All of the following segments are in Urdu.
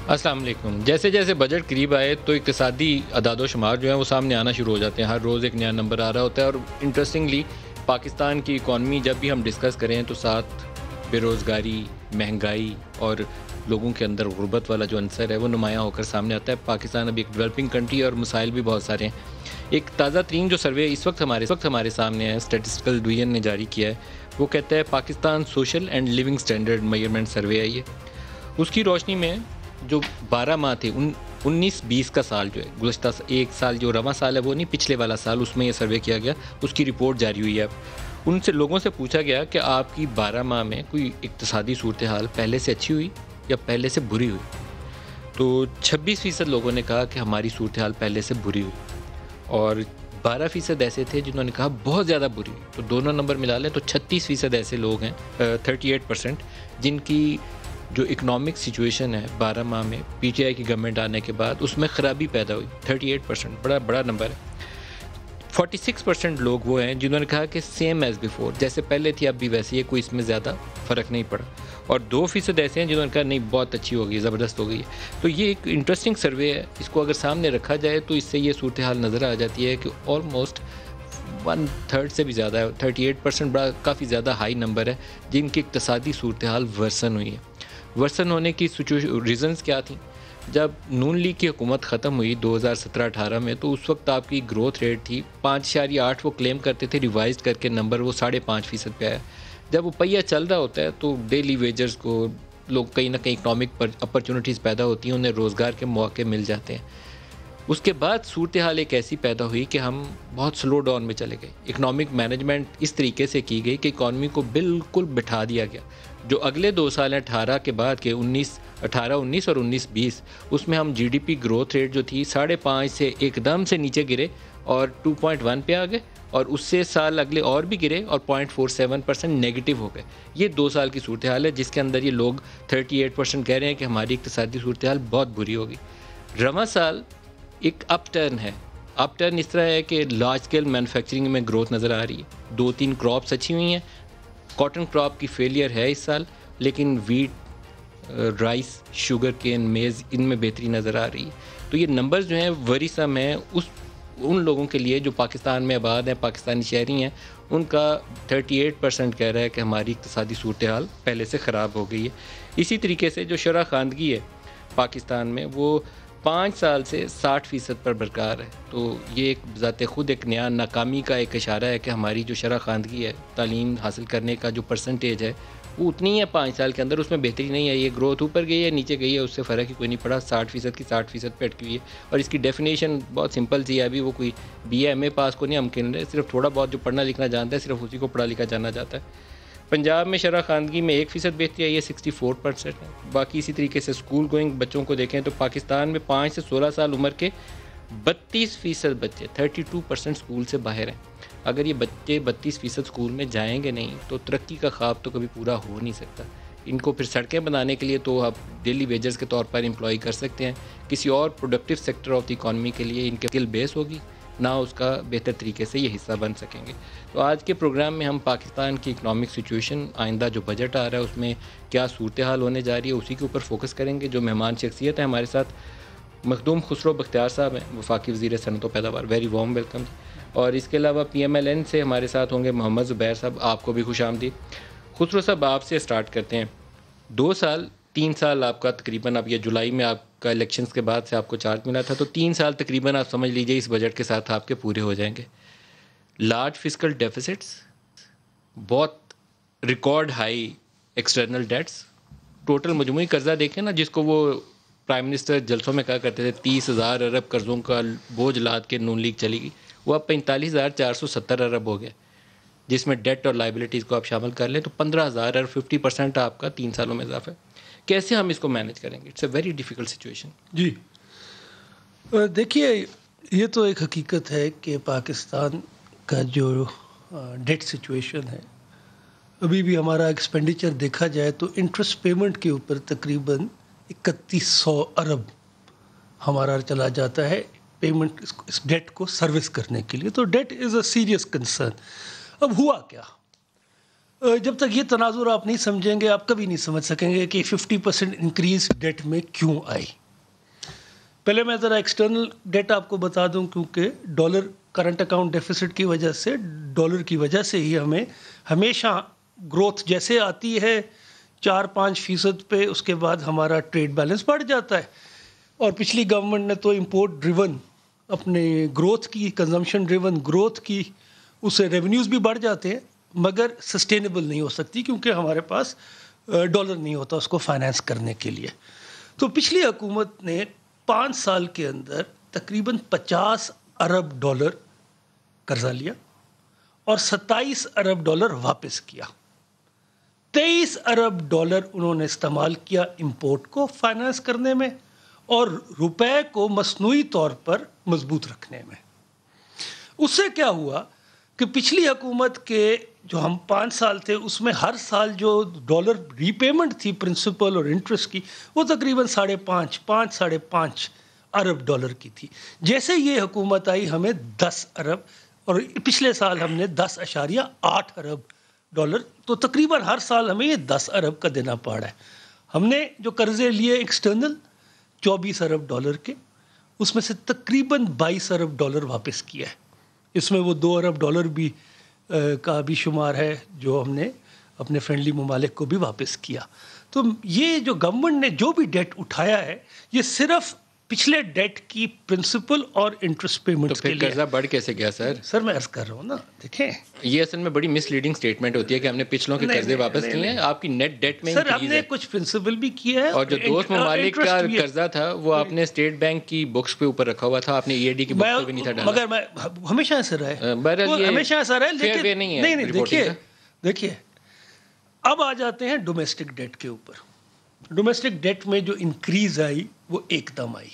السلام علیکم. جیسے جیسے بجٹ قریب آئے تو اقتصادی اعداد و شمار جو ہیں وہ سامنے آنا شروع ہو جاتے ہیں. ہر روز ایک نیا نمبر آ رہا ہوتا ہے. اور انٹرسٹنگلی پاکستان کی اکانومی جب بھی ہم ڈسکس کریں تو ساتھ بے روزگاری, مہنگائی اور لوگوں کے اندر غربت والا جو عنصر ہے وہ نمایاں ہو کر سامنے آتا ہے. پاکستان ابھی ایک ڈیولپنگ کنٹری اور مسائل بھی بہت سارے ہیں. ایک تازہ ترین جو سروے اس وقت ہمارے سامنے ہے, اسٹیٹسٹیکل ڈویژن نے جاری کیا ہے, وہ کہتا ہے Pakistan social and living standard measurement survey ہے. یہ اس کی روشنی میں جو 12 ماہ تھے 19-20 کا سال جو ہے, گزشتہ ایک سال جو رواں سال ہے وہ نہیں, پچھلے والا سال, اس میں یہ سروے کیا گیا. اس کی رپورٹ جاری ہوئی ہے. ان سے لوگوں سے پوچھا گیا کہ آپ کی 12 ماہ میں کوئی اقتصادی صورتحال پہلے سے اچھی ہوئی یا پہلے سے بری ہوئی. تو 26% لوگوں نے کہا کہ ہماری صورتحال پہلے سے بری ہوئی, اور 12% ایسے تھے جنہوں نے کہا بہت زیادہ بری ہوئی. تو دونوں نمبر ملا لیں تو 36% ایسے لوگ ہیں, 38%, جن کی جو اکنامک سچویشن ہے 12 ماہ میں پی ٹی آئی کی گورنمنٹ آنے کے بعد اس میں خرابی پیدا ہوئی. 38% بڑا نمبر ہے. 46% لوگ وہ ہیں جنہوں نے کہا کہ سیم ایز بیفور, جیسے پہلے تھی اب بھی ویسے ہی, کوئی اس میں زیادہ فرق نہیں پڑا. اور 2% ایسے ہیں جنہوں نے کہا نہیں بہت اچھی ہو گئی, زبردست ہو گئی ہے. تو یہ ایک انٹرسٹنگ سروے ہے. اس کو اگر سامنے رکھا جائے تو اس سے یہ صورتحال نظر آ جاتی ہے کہ آلموسٹ 1/3 سے بھی زیادہ ہے, 38% کافی زیادہ ہائی نمبر ہے جن کی اقتصادی صورتحال ورسن ہوئی ہے. ورسن ہونے کی ریزنز کیا تھیں؟ جب نون لیگ کی حکومت ختم ہوئی 2017-18 میں تو اس وقت آپ کی گروتھ ریٹ تھی 5.8, وہ کلیم کرتے تھے, ریوائزڈ کر کے نمبر وہ 5.5% پہ آیا. جب وہ پہیہ چل رہا ہوتا ہے تو ڈیلی ویجرز کو لوگ کہیں نہ کہیں اکنامک اپرچونٹیز پیدا ہوتی ہیں, انہیں روزگار کے مواقع مل جاتے ہیں. اس کے بعد صورتحال ایک ایسی پیدا ہوئی کہ ہم بہت سلو ڈاؤن میں چلے گئے. اکنامک مینجمنٹ اس طریقے سے کی گئی کہ اکانومی کو بالکل بٹھا دیا گیا. جو اگلے 2 سال ہیں 18 کے بعد کے 19 اور 19-20, اس میں ہم G D P growth rate جو تھی 5.5 سے ایک دم سے نیچے گرے اور 2.1 پہ آ گئے, اور اس سے سال اگلے اور بھی گرے اور 0.47% نیگیٹو ہو گئے. یہ 2 سال کی صورتحال ہے جس کے اندر یہ لوگ 38% کہہ رہے ہیں کہ ہماری اقتصادی صورتحال بہت بری ہوگی. رواں سال ایک اپ ٹرن ہے. اپ ٹرن اس طرح ہے کہ لارج اسکیل مینوفیکچرنگ میں گروتھ نظر آ رہی ہے. 2-3 کراپس اچھی ہوئی ہیں. کاٹن کراپ کی فیلئر ہے اس سال, لیکن ویٹ, رائس, شوگر کین, میز, ان میں بہتری نظر آ رہی ہے. تو یہ نمبرز جو ہیں ورثم ہیں ان لوگوں کے لیے جو پاکستان میں آباد ہیں, پاکستانی شہری ہیں. ان کا 38% کہہ رہا ہے کہ ہماری اقتصادی صورتحال پہلے سے خراب ہو گئی ہے. اسی طریقے سے جو شرح خواندگی ہے پاکستان میں وہ 5 سال سے 60% پر برقرار ہے. تو یہ ایک ذات خود ایک نیا ناکامی کا ایک اشارہ ہے کہ ہماری جو شرح خواندگی ہے, تعلیم حاصل کرنے کا جو پرسنٹیج ہے وہ اتنی ہے 5 سال کے اندر, اس میں بہتری نہیں ہے. یہ گروتھ اوپر گئی ہے نیچے گئی ہے, اس سے فرق ہی کوئی نہیں پڑا. 60% کی 60% پہ اٹکی ہوئی ہے. اور اس کی ڈیفینیشن بہت سمپل سی ہے. ابھی وہ کوئی بی اے ایم اے پاس کو نہیں ہم کہہ رہے, صرف تھوڑا بہت جو پڑھنا لکھنا جانتا ہے صرف اسی کو پڑھا لکھا جانا جاتا ہے. پنجاب میں شرح خواندگی میں 1% بہتری آئی ہے, 64% ہے. باقی اسی طریقے سے اسکول گوئنگ بچوں کو دیکھیں تو پاکستان میں 5 سے 16 سال عمر کے 32% بچے, 32% اسکول سے باہر ہیں. اگر یہ بچے 32% اسکول میں جائیں گے نہیں تو ترقی کا خواب تو کبھی پورا ہو نہیں سکتا. ان کو پھر سڑکیں بنانے کے لیے تو آپ ڈیلی ویجرز کے طور پر امپلائی کر سکتے ہیں, کسی اور productive sector of the economy کے لیے ان کے اسکل بیس ہوگی, نہ اس کا بہتر طریقے سے یہ حصہ بن سکیں گے. تو آج کے پروگرام میں ہم پاکستان کی اکنامک سچویشن, آئندہ جو بجٹ آ رہا ہے اس میں کیا صورتحال ہونے جا رہی ہے, اسی کے اوپر فوکس کریں گے. جو مہمان شخصیت ہے ہمارے ساتھ مخدوم خسرو بختیار صاحب ہیں, وفاقی وزیر صنعت و پیداوار. Very warm welcome. اور اس کے علاوہ پی ایم ایل این سے ہمارے ساتھ ہوں گے محمد زبیر صاحب, آپ کو بھی خوش آمدید. خسرو صاحب آپ سے سٹارٹ کرتے ہیں. 3 سال آپ کا تقریباً, اب یہ جولائی میں آپ کا الیکشنز کے بعد سے آپ کو چارج ملا تھا, تو 3 سال تقریباً آپ سمجھ لیجئے اس بجٹ کے ساتھ آپ کے پورے ہو جائیں گے. لارج فسکل ڈیفیسٹس, بہت record high external debts, total مجموعی قرضہ دیکھیں نا جس کو وہ پرائم منسٹر جلسوں میں کہا کرتے تھے 30,000 ارب قرضوں کا بوجھ لاد کے نون لیگ چلی گئی, وہ اب 45,470 ارب ہو گیا, جس میں ڈیٹ اور لائبلٹیز کو آپ شامل کر لیں تو 15,000 اور 50% آپ کا 3 سالوں میں اضافہ ہے. کیسے ہم اس کو مینیج کریں گے؟ It's a very difficult situation. جی دیکھیے, یہ تو ایک حقیقت ہے کہ پاکستان کا جو ڈیٹ سچویشن ہے, ابھی بھی ہمارا ایکسپینڈیچر دیکھا جائے تو انٹرسٹ پیمنٹ کے اوپر تقریباً 3100 ارب ہمارا چلا جاتا ہے پیمنٹ اس ڈیٹ کو سروس کرنے کے لیے. تو debt is a serious concern. اب ہوا کیا؟ جب تک یہ تناظر آپ نہیں سمجھیں گے آپ کبھی نہیں سمجھ سکیں گے کہ 50% انکریز ڈیٹ میں کیوں آئی. پہلے میں ذرا ایکسٹرنل ڈیٹ آپ کو بتا دوں، کیونکہ ڈالر کرنٹ اکاؤنٹ ڈیفیسٹ کی وجہ سے، ڈالر کی وجہ سے ہی ہمیں ہمیشہ گروتھ جیسے آتی ہے 4-5% پہ، اس کے بعد ہمارا ٹریڈ بیلنس بڑھ جاتا ہے. اور پچھلی گورنمنٹ نے تو امپورٹ ڈریون اپنے گروتھ کی، کنزمپشن ڈریون گروتھ کی، اس سے ریونیوز بھی بڑھ جاتے ہیں مگر سسٹینیبل نہیں ہو سکتی کیونکہ ہمارے پاس ڈالر نہیں ہوتا اس کو فائنینس کرنے کے لیے. تو پچھلی حکومت نے 5 سال کے اندر تقریباً 50 ارب ڈالر قرضہ لیا اور 27 ارب ڈالر واپس کیا. 23 ارب ڈالر انہوں نے استعمال کیا امپورٹ کو فائنانس کرنے میں اور روپے کو مصنوعی طور پر مضبوط رکھنے میں. اس سے کیا ہوا کہ پچھلی حکومت کے جو ہم 5 سال تھے اس میں ہر سال جو ڈالر ری پیمنٹ تھی پرنسپل اور انٹرسٹ کی وہ تقریباً 5.5 ارب ڈالر کی تھی. جیسے یہ حکومت آئی ہمیں 10 ارب اور پچھلے سال ہم نے 10.8 ارب ڈالر، تو تقریباً ہر سال ہمیں یہ 10 ارب کا دینا پڑا ہے. ہم نے جو قرضے لیے ایکسٹرنل 24 ارب ڈالر کے، اس میں سے تقریباً 22 ارب ڈالر واپس کیا ہے. اس میں وہ 2 ارب ڈالر بھی کا بھی شمار ہے جو ہم نے اپنے فرینڈلی ممالک کو بھی واپس کیا. تو یہ جو گورنمنٹ نے جو بھی ڈیٹ اٹھایا ہے یہ صرف پچھلے ڈیٹ کی پرنسپل اور انٹرسٹ پیمنٹس کے لیے. تو پھر قرضہ بڑھ کیسے گیا سر؟ سر میں عرض کر رہا ہوں نا، دیکھیں یہ اصل میں بڑی مس لیڈنگ سٹیٹمنٹ ہوتی ہے کہ ہم نے پچھلوں کے قرضے واپس کیے ہیں. آپ کی نیٹ ڈیٹ میں سر ہم نے کچھ پرنسپل بھی کیا ہے اور جو دوست ممالک کا قرضہ تھا وہ آپ نے اسٹیٹ بینک کی بکس پہ اوپر رکھا ہوا تھا، آپ نے ای ڈی کی بکس پہ بھی نہیں تھا ڈالا. مگر میں ہمیشہ ایسا رہا ہے، ہمیشہ ایسا رہا ہے، لیکن نہیں دیکھیے اب آ جاتے ہیں ڈومیسٹک ڈیٹ کے اوپر. ڈومیسٹک ڈیٹ میں جو انکریز آئی وہ ایک دم آئی.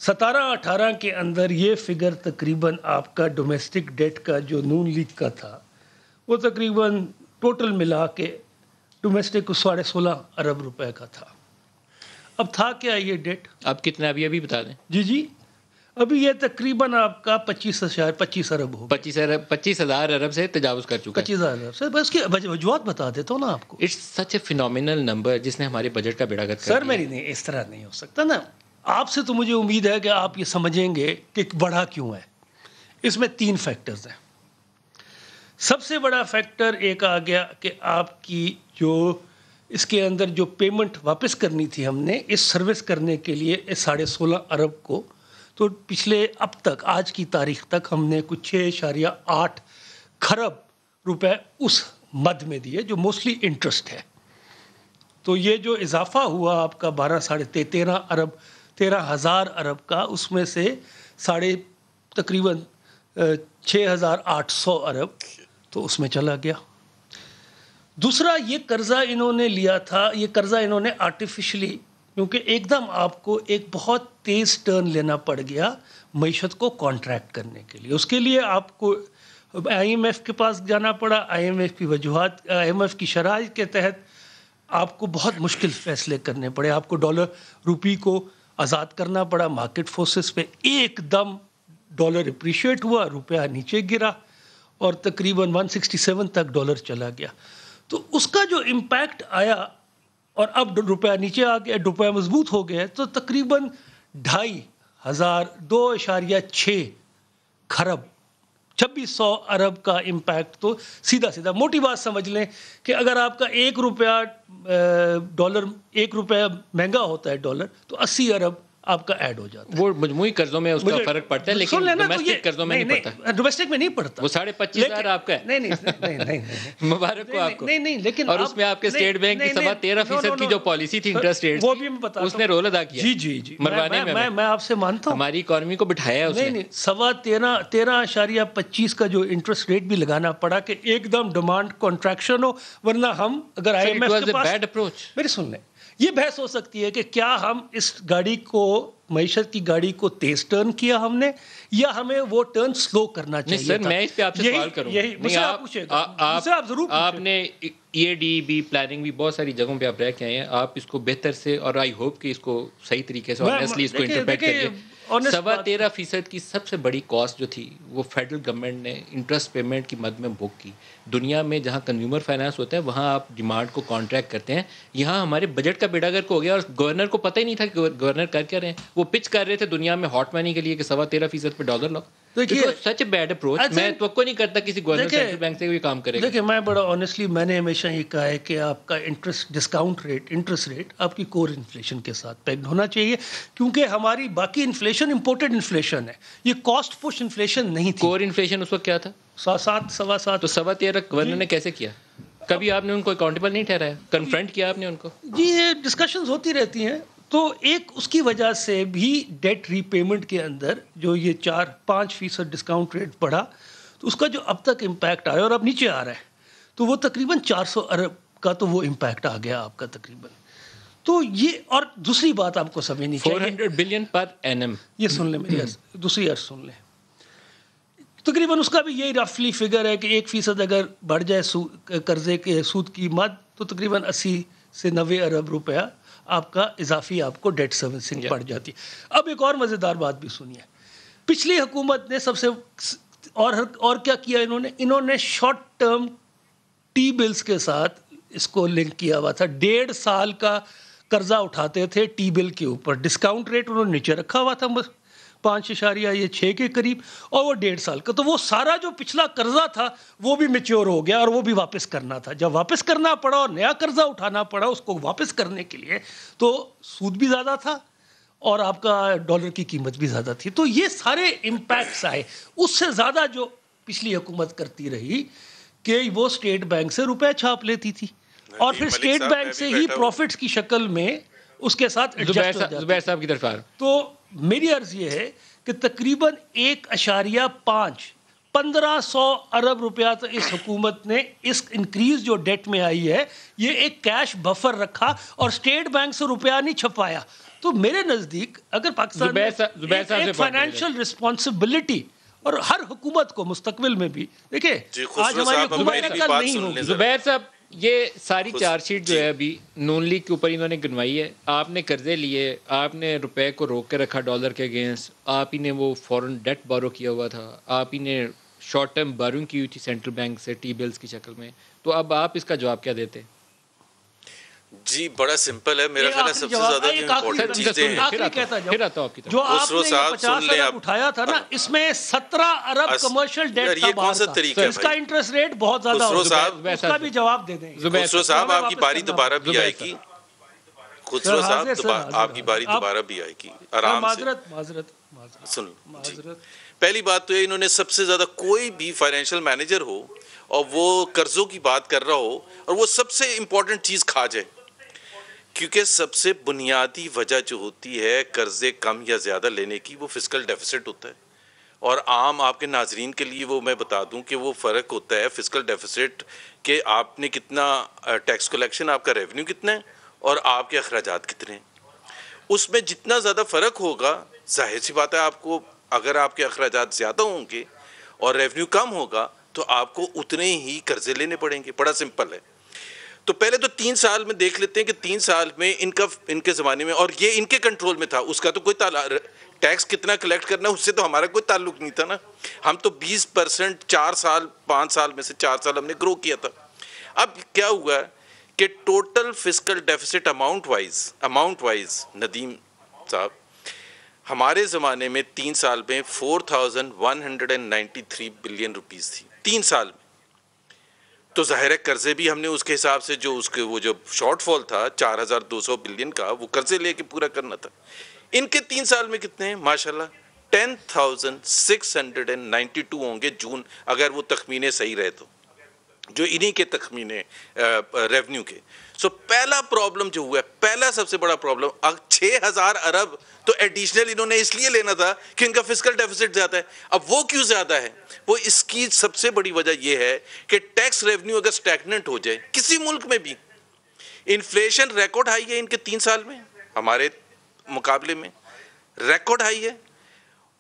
17-18 کے اندر یہ فگر تقریباً آپ کا ڈومیسٹک ڈیٹ کا جو نون لیگ کا تھا وہ تقریباً ٹوٹل ملا کے ڈومیسٹک 16.5 ارب روپے کا تھا. اب تھا کیا یہ ڈیٹ؟ اب کتنا ابھی بتا دیں. جی ابھی یہ تقریباً آپ کا 25 ارب ہو، 25,000 ارب سے تجاوز کر چکا ہے. 25,000 ارب سے. بس کی وجوہات بتا دیتا ہوں نا آپ کو. It's such a phenomenal number جس نے ہمارے بجٹ کا بیڑا گرک کر دیا. سر میری نہیں، اس طرح نہیں ہو سکتا نا. آپ سے تو مجھے امید ہے کہ آپ یہ سمجھیں گے کہ بڑھا کیوں ہے. اس میں 3 فیکٹرز ہیں. سب سے بڑا فیکٹر ایک آ گیا کہ آپ کی جو اس کے اندر جو پیمنٹ واپس کرنی تھی ہم نے اس سروس کرنے کے لیے 16.5 ارب کو، تو پچھلے اب تک آج کی تاریخ تک ہم نے کچھ 6.8 کھرب روپے اس مد میں دیے جو موسٹلی انٹرسٹ ہے. تو یہ جو اضافہ ہوا آپ کا 13,000 ارب کا، اس میں سے تقریباً 6,800 ارب تو اس میں چلا گیا. دوسرا یہ قرضہ انہوں نے لیا تھا، یہ قرضہ انہوں نے آرٹیفیشلی، کیونکہ ایک دم آپ کو ایک بہت تیز ٹرن لینا پڑ گیا معیشت کو کانٹریکٹ کرنے کے لیے. اس کے لیے آپ کو آئی ایم ایف کے پاس جانا پڑا. آئی ایم ایف کی وجوہات، آئی ایم ایف کی شرائط کے تحت آپ کو بہت مشکل فیصلے کرنے پڑے. آپ کو ڈالر روپی کو آزاد کرنا پڑا مارکیٹ فورسز پہ. ایک دم ڈالر اپریشیٹ ہوا، روپیہ نیچے گرا اور تقریباً 167 تک ڈالر چلا گیا. تو اس کا جو امپیکٹ آیا اور اب روپیہ نیچے آ گیا، روپیہ مضبوط ہو گیا، تو تقریباً 2.6 کھرب 2600 ارب کا امپیکٹ. تو سیدھا موٹی بات سمجھ لیں کہ اگر آپ کا 1 روپیہ مہنگا ہوتا ہے ڈالر تو 80 ارب آپ کا ایڈ ہو جاتا ہے. وہ مجموعی قرضوں میں اس کا فرق پڑتا ہے لیکن ڈومیسٹک قرضوں میں نہیں پڑتا. ڈومیسٹک میں نہیں پڑتا. وہ 25,500 آپ کا ہے. نہیں مبارک ہو آپ کو. نہیں لیکن اور اس میں آپ کے اسٹیٹ بینک کی 13% کی جو پالیسی تھی انٹرسٹ ریٹ وہ بھی میں بتا اس نے رول ادا کیا. جی مروانے میں آپ سے مانتا ہوں ہماری اکانومی کو بٹھایا اس نے. 13.25 کا جو انٹرسٹ ریٹ بھی لگانا پڑا کہ ایک دم ڈیمانڈ کانٹریکشن ہو، ورنہ ہم اگر آئی ایم ایف کے پاس میری سن لیں یہ بحث ہو سکتی ہے کہ کیا ہم اس گاڑی کو، معیشت کی گاڑی کو تیز ٹرن کیا ہم نے یا ہمیں وہ ٹرن سلو کرنا چاہیے تھا. سر میں اس پہ آپ سے سوال کروں گا. آپ نے ای اے ڈی بھی، پلاننگ بھی، بہت ساری جگہوں پہ آپ رہ کے آئے ہیں. آپ اس کو بہتر سے اور آئی ہوپ کہ اس کو صحیح طریقے سے آنیسٹلی اس کو انٹرپریٹ کریے. 13.25% کی سب سے بڑی کاسٹ جو تھی وہ فیڈرل گورنمنٹ نے انٹرسٹ پیمنٹ کی مد میں بک کی. دنیا میں جہاں کنزیومر فائنانس ہوتا ہے وہاں آپ ڈیمانڈ کو کانٹریکٹ کرتے ہیں. یہاں ہمارے بجٹ کا بیڑا گرک ہو گیا اور گورنر کو پتہ ہی نہیں تھا کہ گورنر کر کیا رہے ہیں. وہ پچ کر رہے تھے دنیا میں ہاٹ منی کے لیے کہ 13.25% پہ ڈالر لو. Such a bad approach. میں توقع نہیں کرتا کسی گورنر سینٹرل بینک سے کوئی کام کرے گا. دیکھیں میں بڑا آنیسٹلی میں نے ہمیشہ یہ کہا ہے کہ آپ کا انٹرسٹ ریٹ آپ کی کور انفلیشن کے ساتھ پیگڈ ہونا چاہیے, کیونکہ ہماری باقی انفلیشن امپورٹڈ انفلیشن ہے, یہ کاسٹ پش انفلیشن نہیں تھی. کور انفلیشن اس وقت کیا تھا؟ 7.7. تو 13.25 گورنر نے کیسے کیا؟ کبھی آپ نے ان کو اکاؤنٹیبل نہیں ٹھہرایا, کنفرنٹ کیا آپ نے ان کو؟ جی یہ ڈسکشنز ہوتی رہتی ہیں. تو ایک اس کی وجہ سے بھی ڈیٹ ری پیمنٹ کے اندر جو یہ 4-5% ڈسکاؤنٹ ریٹ بڑھا, تو اس کا جو اب تک امپیکٹ آیا اور اب نیچے آ رہا ہے, تو وہ تقریباً 400 ارب کا تو وہ امپیکٹ آ گیا آپ کا تقریباً. تو یہ, اور دوسری بات آپ کو سمجھنی چاہیے, 400 بلین پر اینم. یہ سن لیں میری دوسری عرض سن لیں. تقریباً اس کا بھی یہی رفلی فگر ہے کہ 1% اگر بڑھ جائے قرضے کے سود کی مد, تو تقریباً 80 سے 90 ارب روپیہ آپ کا اضافی آپ کو ڈیٹ سروسنگ پڑ جاتی. اب ایک اور مزیدار بات بھی سنیے. پچھلی حکومت نے سب سے اور کیا کیا, انہوں نے شارٹ ٹرم ٹی بلز کے ساتھ اس کو لنک کیا ہوا تھا. 1.5 سال کا قرضہ اٹھاتے تھے ٹی بل کے اوپر, ڈسکاؤنٹ ریٹ انہوں نے نیچے رکھا ہوا تھا 5.6 کے قریب, اور وہ 1.5 سال کا. تو وہ سارا جو پچھلا قرضہ تھا وہ بھی میچور ہو گیا اور وہ بھی واپس کرنا تھا. جب واپس کرنا پڑا اور نیا قرضہ اٹھانا پڑا اس کو واپس کرنے کے لیے, تو سود بھی زیادہ تھا اور آپ کا ڈالر کی قیمت بھی زیادہ تھی. تو یہ سارے امپیکٹس آئے. اس سے زیادہ جو پچھلی حکومت کرتی رہی کہ وہ اسٹیٹ بینک سے روپے چھاپ لیتی تھی اور پھر اسٹیٹ بینک سے ہی پروفٹس کی شکل میں اس کے ساتھ زبیر صاحب کی طرف آ رہا. تو میری عرض یہ ہے کہ تقریباً 1.15 ارب روپیہ تو اس حکومت نے اس انکریز جو ڈیٹ میں آئی ہے یہ ایک کیش بفر رکھا اور اسٹیٹ بینک سے روپیہ نہیں چھپایا. تو میرے نزدیک اگر پاکستان میں فائنینشیل رسپانسبلٹی, اور ہر حکومت کو مستقبل میں بھی, دیکھیں آج ہماری حکومت کل نہیں ہوگی. زبیر صاحب یہ ساری چارج شیٹ جو ہے ابھی نون لیگ کے اوپر انہوں نے گنوائی ہے. آپ نے قرضے لیے, آپ نے روپے کو روک کے رکھا ڈالر کے اگینسٹ, آپ ہی نے وہ فورن ڈیٹ بارو کیا ہوا تھا, آپ ہی نے شارٹ ٹرم بارونگ کی ہوئی تھی سینٹرل بینک سے ٹی بلز کی شکل میں. تو اب آپ اس کا جواب کیا دیتے؟ جی بڑا سمپل ہے میرا خیال ہے. سب سے زیادہ جو امپورٹنٹ چیزیں ہیں جو آپ نے 50 ارب اٹھایا تھا نا, اس میں 17 ارب کمرشل ڈیٹ کا بار تھا. اس کا انٹرسٹ ریٹ بہت زیادہ ہوگا, اس کا بھی جواب دے دیں. خسرو صاحب آپ کی باری دوبارہ بھی آئے گی. خسرو صاحب آپ کی باری دوبارہ بھی آئے گی, آرام سے سن. پہلی بات تو یہ, انہوں نے سب سے زیادہ کوئی بھی فائنینشیل مینیجر ہو اور وہ قرضوں کی بات کر رہا ہو اور وہ سب سے امپورٹنٹ چیز کھا جائے, کیونکہ سب سے بنیادی وجہ جو ہوتی ہے قرضے کم یا زیادہ لینے کی وہ فسکل ڈیفیسٹ ہوتا ہے. اور عام آپ کے ناظرین کے لیے وہ میں بتا دوں کہ وہ فرق ہوتا ہے فسکل ڈیفیسٹ کہ آپ نے کتنا ٹیکس کلیکشن, آپ کا ریونیو کتنا ہے اور آپ کے اخراجات کتنے ہیں. اس میں جتنا زیادہ فرق ہوگا, ظاہر سی بات ہے آپ کو اگر آپ کے اخراجات زیادہ ہوں گے اور ریونیو کم ہوگا تو آپ کو اتنے ہی قرضے لینے پڑیں گے. بڑا سمپل ہے. تو پہلے تو 3 سال میں دیکھ لیتے ہیں کہ 3 سال میں ان کے زمانے میں, اور یہ ان کے کنٹرول میں تھا, اس کا تو کوئی ٹیکس کتنا کلیکٹ کرنا اس سے تو ہمارا کوئی تعلق نہیں تھا نا. ہم تو 20% 5 سال میں سے 4 سال ہم نے گرو کیا تھا. اب کیا ہوا کہ total fiscal deficits amount wise Nadeem صاحب ہمارے زمانے میں 3 سال میں 4193 بلین روپیز تھی 3 سال میں. تو ظاہر ہے قرضے بھی ہم نے اس کے حساب سے جو اس کے وہ جو شارٹ فال تھا 4200 بلین کا, وہ قرضے لے کے پورا کرنا تھا. ان کے 3 سال میں کتنے ہیں ماشاءاللہ 10,692 ہوں گے جون, اگر وہ تخمینے صحیح رہے تو, جو انہی کے تخمینے ریونیو کے. سو پہلا پرابلم جو ہوا ہے, پہلا سب سے بڑا پرابلم 6,000 ارب تو ایڈیشنل انہوں نے اس لیے لینا تھا کہ ان کا فسکل ڈیفیسٹ زیادہ ہے. اب وہ کیوں زیادہ ہے؟ وہ اس کی سب سے بڑی وجہ یہ ہے کہ ٹیکس ریونیو اگر سٹیگننٹ ہو جائے کسی ملک میں بھی, انفلیشن ریکارڈ ہائی ہے ان کے 3 سال میں, ہمارے مقابلے میں ریکارڈ ہائی ہے,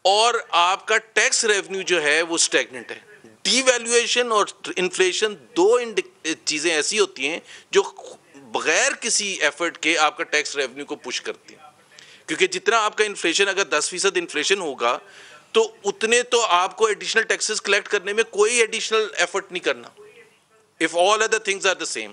اور آپ کا ٹیکس ریونیو جو ہے وہ سٹیگننٹ ہے. ڈی ویلیویشن اور انفلیشن 2 چیزیں ایسی ہوتی ہیں جو بغیر کسی ایفرٹ کے آپ کا ٹیکس ریونیو کو پش کرتی ہیں. کیونکہ جتنا آپ کا انفلیشن اگر 10% انفلیشن ہوگا تو اتنے تو آپ کو ایڈیشنل ٹیکسز کلیکٹ کرنے میں کوئی ایڈیشنل ایفرٹ نہیں کرنا if all other things are the same.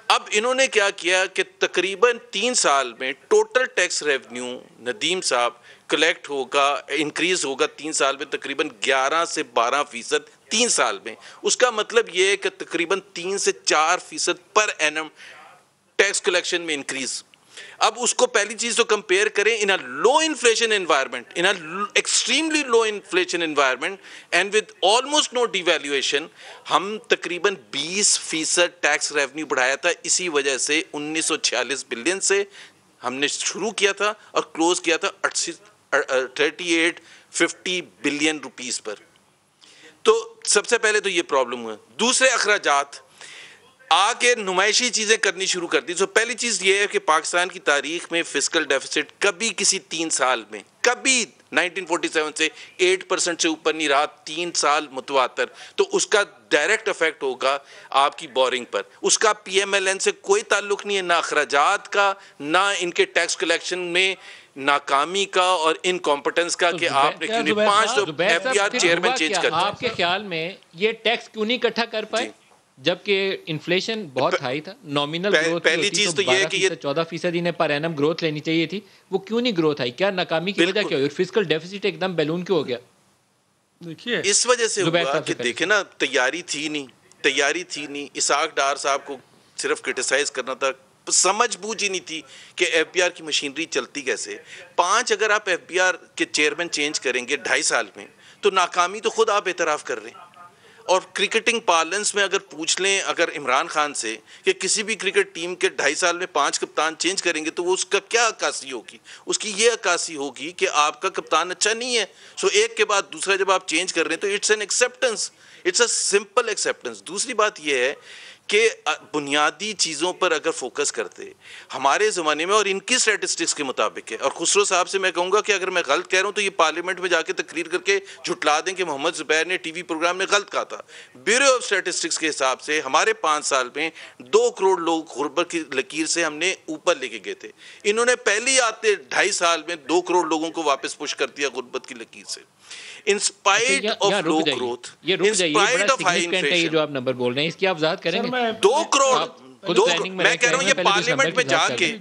اب انہوں نے کیا کیا کہ تقریباً 3 سال میں ٹوٹل ٹیکس ریونیو ندیم صاحب کلیکٹ ہوگا انکریز ہوگا 3 سال میں تقریباً 11 سے 12% 3 سال میں. اس کا مطلب یہ ہے کہ تقریباً 3 سے 4% پر اینم ٹیکس کلیکشن میں انکریز. اب اس کو پہلی چیز تو کمپیئر کریں in low inflation environment, in extremely low inflation environment and with almost no devaluation, ہم تقریباً 20% ٹیکس ریونیو بڑھایا تھا. اسی وجہ سے 1946 بلین سے ہم نے شروع کیا تھا اور کلوز کیا تھا 3850 بلین روپیز پر. تو سب سے پہلے تو یہ پرابلم ہوا. دوسرے اخراجات آگے نمائشی چیزیں کرنی شروع کر دی. تو پہلی چیز یہ ہے کہ پاکستان کی تاریخ میں فسکل ڈیفیسٹ کبھی کسی 3 سال میں کبھی 1947 سے 8% سے اوپر نہیں رہا 3 سال متواتر. تو اس کا ڈائریکٹ افیکٹ ہوگا آپ کی بورنگ پر. اس کا پی ایم ایل این سے کوئی تعلق نہیں ہے, نہ اخراجات کا نہ ان کے ٹیکس کلیکشن میں ناکامی کا اور انکمپٹنس کا کہ آپ نے کیوں نہیں 5 F B R chairman change کر دیا. آپ کے خیال میں یہ ٹیکس کیوں نہیں اکٹھا کر پائے جبکہ انفلیشن بہت ہائی تھا؟ نامینل گروتھ پہلی چیز تو یہ ہے کہ یہ 14% انہیں پر اینم گروتھ لینی چاہیے تھی, وہ کیوں نہیں گروتھ آئی؟ کیا ناکامی کی وجہ کیا ہوئی؟ فسکل ڈیفیسٹ ایک دم بیلون کیوں ہو گیا؟ دیکھیے اس وجہ سے ہوا کہ دیکھیں نا تیاری تھی نہیں. اسحاق ڈار صاحب کو صرف کرٹیسائز کرنا تھا, سمجھ بوجھ ہی نہیں تھی کہ ایف بی آر کی مشینری چلتی کیسے. 5 اگر آپ ایف بی آر کے چیئرمین چینج کریں گے 2.5 سال میں تو ناکامی تو خود آپ اعتراف کر رہے ہیں. اور کرکٹنگ پارلنس میں اگر پوچھ لیں اگر عمران خان سے کہ کسی بھی کرکٹ ٹیم کے 2.5 سال میں 5 کپتان چینج کریں گے تو وہ اس کا کیا عکاسی ہوگی؟ اس کی یہ عکاسی ہوگی کہ آپ کا کپتان اچھا نہیں ہے. سو ایک کے بعد دوسرا جب آپ چینج کر رہے ہیں تو it's an acceptance, it's a simple acceptance. دوسری بات یہ ہے کہ بنیادی چیزوں پر اگر فوکس کرتے ہمارے زمانے میں اور ان کی اسٹیٹسٹکس کے مطابق ہے, اور خسرو صاحب سے میں کہوں گا کہ اگر میں غلط کہہ رہا ہوں تو یہ پارلیمنٹ میں جا کے تقریر کر کے جھٹلا دیں کہ محمد زبیر نے ٹی وی پروگرام میں غلط کہا تھا. بیورو آف اسٹیٹسٹکس کے حساب سے ہمارے 5 سال میں 2 کروڑ لوگ غربت کی لکیر سے ہم نے اوپر لے کے گئے تھے. انہوں نے پہلی آتے 2.5 سال میں 2 کروڑ لوگوں کو واپس پش کر دیا غربت کی لکیر سے. In spite of low growth, in spite of high inflation. یہ جو آپ نمبر بول رہے ہیں اس کی آپ وضاحت کریں گے؟ 2 کروڑ میں کہہ رہا ہوں یہ پارلیمنٹ میں جا کے.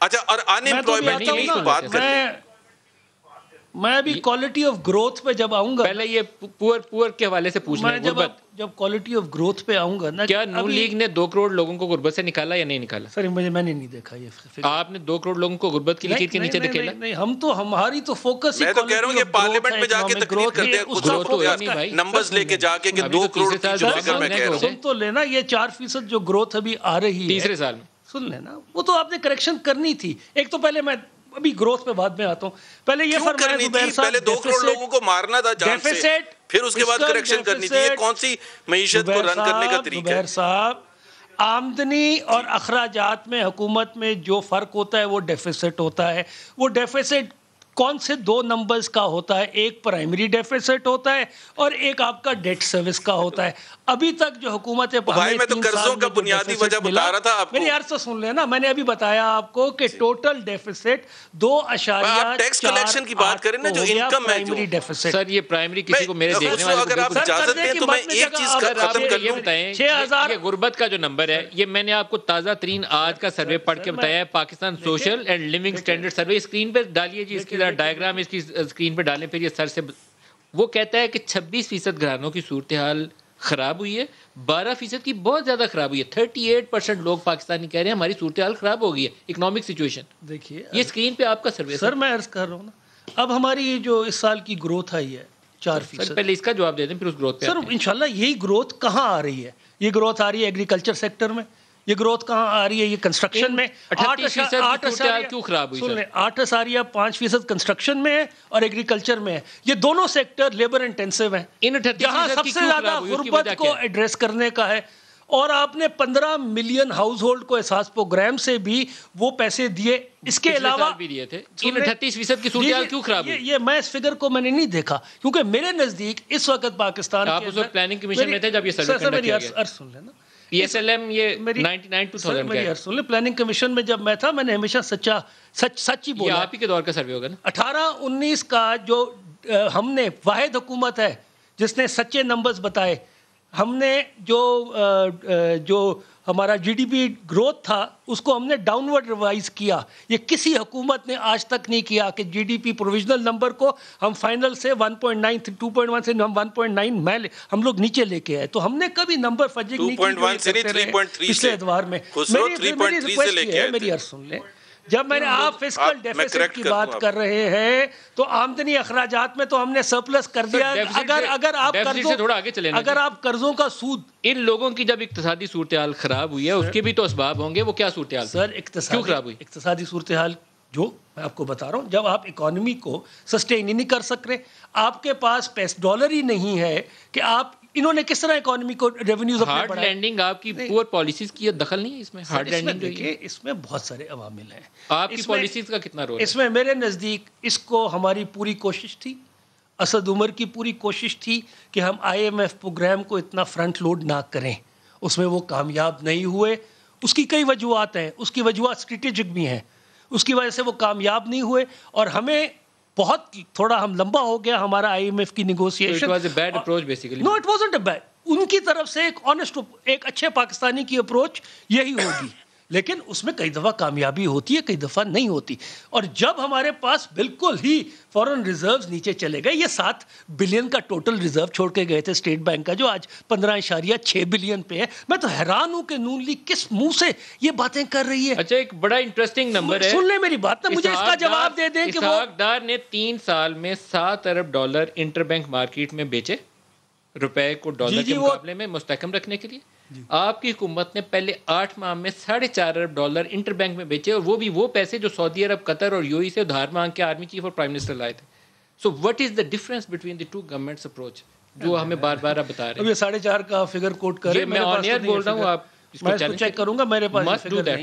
اچھا, اور ان امپلائمنٹ کی بات کریں, میں ابھی کوالٹی آف گروتھ پہ جب آؤں گا, پہلے یہ پور کے حوالے سے پوچھ لیں. جب کوالٹی آف گروتھ پہ آؤں گا نا, کیا نون لیگ نے 2 کروڑ لوگوں کو غربت سے نکالا یا نہیں نکالا؟ سر میں نے نہیں دیکھا یہ. آپ نے 2 کروڑ لوگوں کو غربت کی لکیر کے نیچے دکھیلا؟ نہیں, ہماری تو فوکس میں تو کہہ رہا ہوں یہ پارلیمنٹ میں جا کے تقریر کرتے ہیں نمبرز لے کے جا کے کہ 2 کروڑ کی جو فکر میں کہہ رہا ہوں. سن تو لینا, یہ 4% جو گروتھ ابھی آ رہی ہے تیسرے سال میں, سن لینا, وہ تو آپ نے کریکشن کرنی تھی. ایک تو پہلے میں ابھی گروتھ پہ بعد میں آتا ہوں, پہلے یہ فرمایا زبیر صاحب پہلے 2 کروڑ لوگوں کو مارنا تھا جان سے, پھر اس کے بعد کریکشن کرنی تھی. یہ کون سی معیشت کو رن کرنے کا طریقہ ہے؟ زبیر صاحب, آمدنی اور اخراجات میں حکومت میں جو فرق ہوتا ہے وہ ڈیفیسٹ ہوتا ہے. وہ ڈیفیسٹ کون سے 2 نمبرز کا ہوتا ہے؟ ایک پرائمری ڈیفیسٹ ہوتا ہے اور ایک آپ کا ڈیٹ سروس کا ہوتا ہے. ابھی تک جو حکومت ہے بھائی میں تو قرضوں کا بنیادی وجہ بتا رہا تھا آپ کو. میری عرض تو سن لینا, میں نے ابھی بتایا آپ کو کہ ٹوٹل ڈیفیسٹ 2.4. آپ ٹیکس کلیکشن کی بات کریں نا, جو انکم ہے جو ڈیفیسٹ. سر یہ پرائمری کسی کو میرے دیکھنے والے اگر آپ اجازت دیں تو میں ایک چیز ختم کر لوں. یہ غربت کا جو نمبر ہے یہ میں نے آپ کو تازہ ترین آج کا سروے پڑھ کے بتایا ہے, Pakistan social and living standard survey. Screen پہ ڈالیے جی, اس کی ڈائیگرام اس کی اسکرین پہ ڈالیں. پھر یہ سر سے وہ کہتا ہے کہ 26% گھرانوں کی صورتحال خراب ہوئی ہے, 12% کی بہت زیادہ خراب ہوئی ہے. 38% لوگ پاکستانی کہہ رہے ہیں ہماری صورتحال خراب ہو گئی ہے اکنامک سچویشن. دیکھیے یہ اسکرین پہ آپ کا سروے. سر میں عرض کر رہا ہوں نا, اب ہماری جو اس سال کی گروتھ آئی ہے 4%. پہلے اس کا جواب دے دیں پھر اس گروتھ پہ. سر انشاءاللہ یہی گروتھ کہاں آ رہی ہے؟ یہ گروتھ آ رہی ہے ایگریکلچر سیکٹر میں, یہ گروتھ کہاں آ رہی ہے؟ یہ کنسٹرکشن میں. 8% کیوں خراب ہوئی؟ 8.5% کنسٹرکشن میں ہے اور ایگریکلچر میں ہے. یہ دونوں سیکٹر لیبر انٹینسو ہیں. جہاں سب سے زیادہ غربت کو ایڈریس کرنے کا ہے, اور آپ نے 15 ملین ہاؤس ہولڈ کو احساس پروگرام سے بھی وہ پیسے دیے. اس کے علاوہ بھی دیے تھے. 38% کی صورتحال کیوں خراب ہوئی؟ یہ میں اس فگر کو میں نے نہیں دیکھا, کیونکہ میرے نزدیک اس وقت پاکستان آپ اس وقت پلاننگ کمیشن میں تھے جب یہ سروے کنڈکٹ کیا گیا. سن لینا, PSLM یہ 99-2000 میری عرض سن لیں, پلاننگ کمیشن میں جب میں تھا میں نے ہمیشہ سچ ہی بولا. یہ آپ ہی کے دور کا سروے ہوگا نا. 18-19 کا جو ہم نے واحد حکومت ہے جس نے سچے نمبرز بتائے. ہم نے جو ہمارا جی ڈی پی گروتھ تھا اس کو ہم نے ڈاؤن ورڈ ریوائز کیا. یہ کسی حکومت نے آج تک نہیں کیا کہ G D P provisional number کو ہم فائنل سے 1.9 2.1 سے ہم 1.9 ہم لوگ نیچے لے کے آئے. تو ہم نے کبھی نمبر فجنگ نہیں کی پچھلے ادوار میں. میری عرض سن لیں, جب میں نے آپ فسکل ڈیفیسٹ کی بات کر رہے ہیں تو آمدنی اخراجات میں تو ہم نے سرپلس کر دیا. اگر آپ قرضوں کا سود, ان لوگوں کی جب اقتصادی صورتحال خراب ہوئی ہے اس کے بھی تو اسباب ہوں گے, وہ کیا صورتحال سر؟ کیوں خراب ہوئی اقتصادی صورتحال؟ جو میں آپ کو بتا رہا ہوں, جب آپ اکانومی کو سسٹین ہی نہیں کر سک رہے, آپ کے پاس ڈالر ہی نہیں ہے کہ آپ, انہوں نے کس طرح اکانومی کو ریونیوز اپنے ہارڈ لینڈنگ آپ کی پور پالیسیز کی دخل نہیں ہے اس میں؟ ہارڈ لینڈنگ دیکھیں اس میں بہت سارے عوامل ہیں. آپ کی پالیسیز کا کتنا رول ہے اس میں؟ میرے نزدیک اس کو ہماری پوری کوشش تھی, اسد عمر کی پوری کوشش تھی کہ ہم IMF پروگرام کو اتنا فرنٹ لوڈ نہ کریں. اس میں وہ کامیاب نہیں ہوئے. اس کی کئی وجوہات ہیں, اس کی وجوہات اسٹریٹجک بھی ہیں, اس کی وجہ سے وہ کامیاب نہیں ہوئے. اور ہمیں بہت تھوڑا ہم لمبا ہو گیا ہمارا IMF کی negotiation. No, it wasn't a bad. ان کی طرف سے ایک آنےسٹ, ایک اچھے پاکستانی کی اپروچ یہی ہوگی, لیکن اس میں کئی دفعہ کامیابی ہوتی ہے, کئی دفعہ نہیں ہوتی. اور جب ہمارے پاس بالکل ہی فورن ریزروز نیچے چلے گئے, یہ 7 بلین کا ٹوٹل ریزرو چھوڑ کے گئے تھے اسٹیٹ بینک کا, جو آج 15.6 بلین پہ ہے. میں تو حیران ہوں کہ نون لیگ کس منہ سے یہ باتیں کر رہی ہے. اچھا, ایک بڑا انٹرسٹنگ نمبر ہے, سن لیں میری بات نا, مجھے اس کا جواب دے دیں کہ وہ اسحاق ڈار نے 3 سال میں $7 ارب انٹر بینک مارکیٹ میں بیچے, روپے کو ڈالر کے مقابلے میں مستحکم رکھنے کے لیے. آپ کی حکومت نے پہلے 8 ماہ میں $4.5 ارب انٹر بینک میں بیچے, اور وہ بھی وہ پیسے جو سعودی عرب, قطر اور UAE سے ادھار مانگ کے آرمی چیف اور پرائم منسٹر لائے تھے. So what is the difference between the two governments approach جو ہمیں بار بار آپ بتا رہے ہیں؟ اب یہ 4.5 کا فگر کوٹ کریں, میں آن ایئر بول رہا ہوں, آپ میں اس کو چیک کروں گا, میرے پاس یہ فگر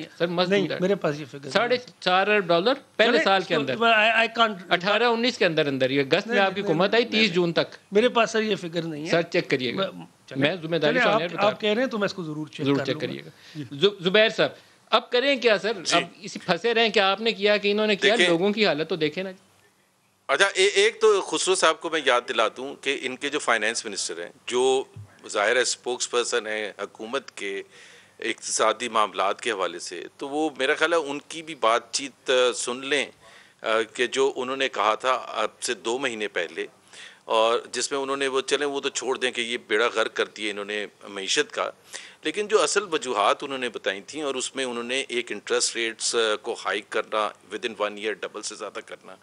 نہیں ہے. میرے پاس یہ فگر $4.5 ارب پہلے سال کے اندر 18-19 کے اندر یہ اگست میں آپ کی حکومت آئی 30 جون تک. میرے پاس سر یہ فگر نہیں ہے, سر چیک کریے گا, میں ذمہ داری سے آپ کہہ رہے ہیں تو میں اس کو ضرور چیک کریے گا. زبیر صاحب اب کریں کیا سر؟ اب اسی پھنسے رہیں, کیا آپ نے کیا کہ انہوں نے کیا؟ لوگوں کی حالت تو دیکھیں نا. اچھا, ایک تو خسرو صاحب کو میں یاد دلا دوں کہ ان کے جو فائنینس منسٹر ہیں, جو ظاہر ہے سپوکس پرسن ہیں حکومت کے اقتصادی معاملات کے حوالے سے, تو وہ میرا خیال ہے ان کی بھی بات چیت سن لیں کہ جو انہوں نے کہا تھا اب سے 2 مہینے پہلے, اور جس میں انہوں نے وہ چلیں وہ تو چھوڑ دیں کہ یہ بیڑا غرق کر دیا انہوں نے معیشت کا, لیکن جو اصل وجوہات انہوں نے بتائی تھیں, اور اس میں انہوں نے ایک انٹرسٹ ریٹس کو ہائیک کرنا ود ان 1 ایئر ڈبل سے زیادہ کرنا,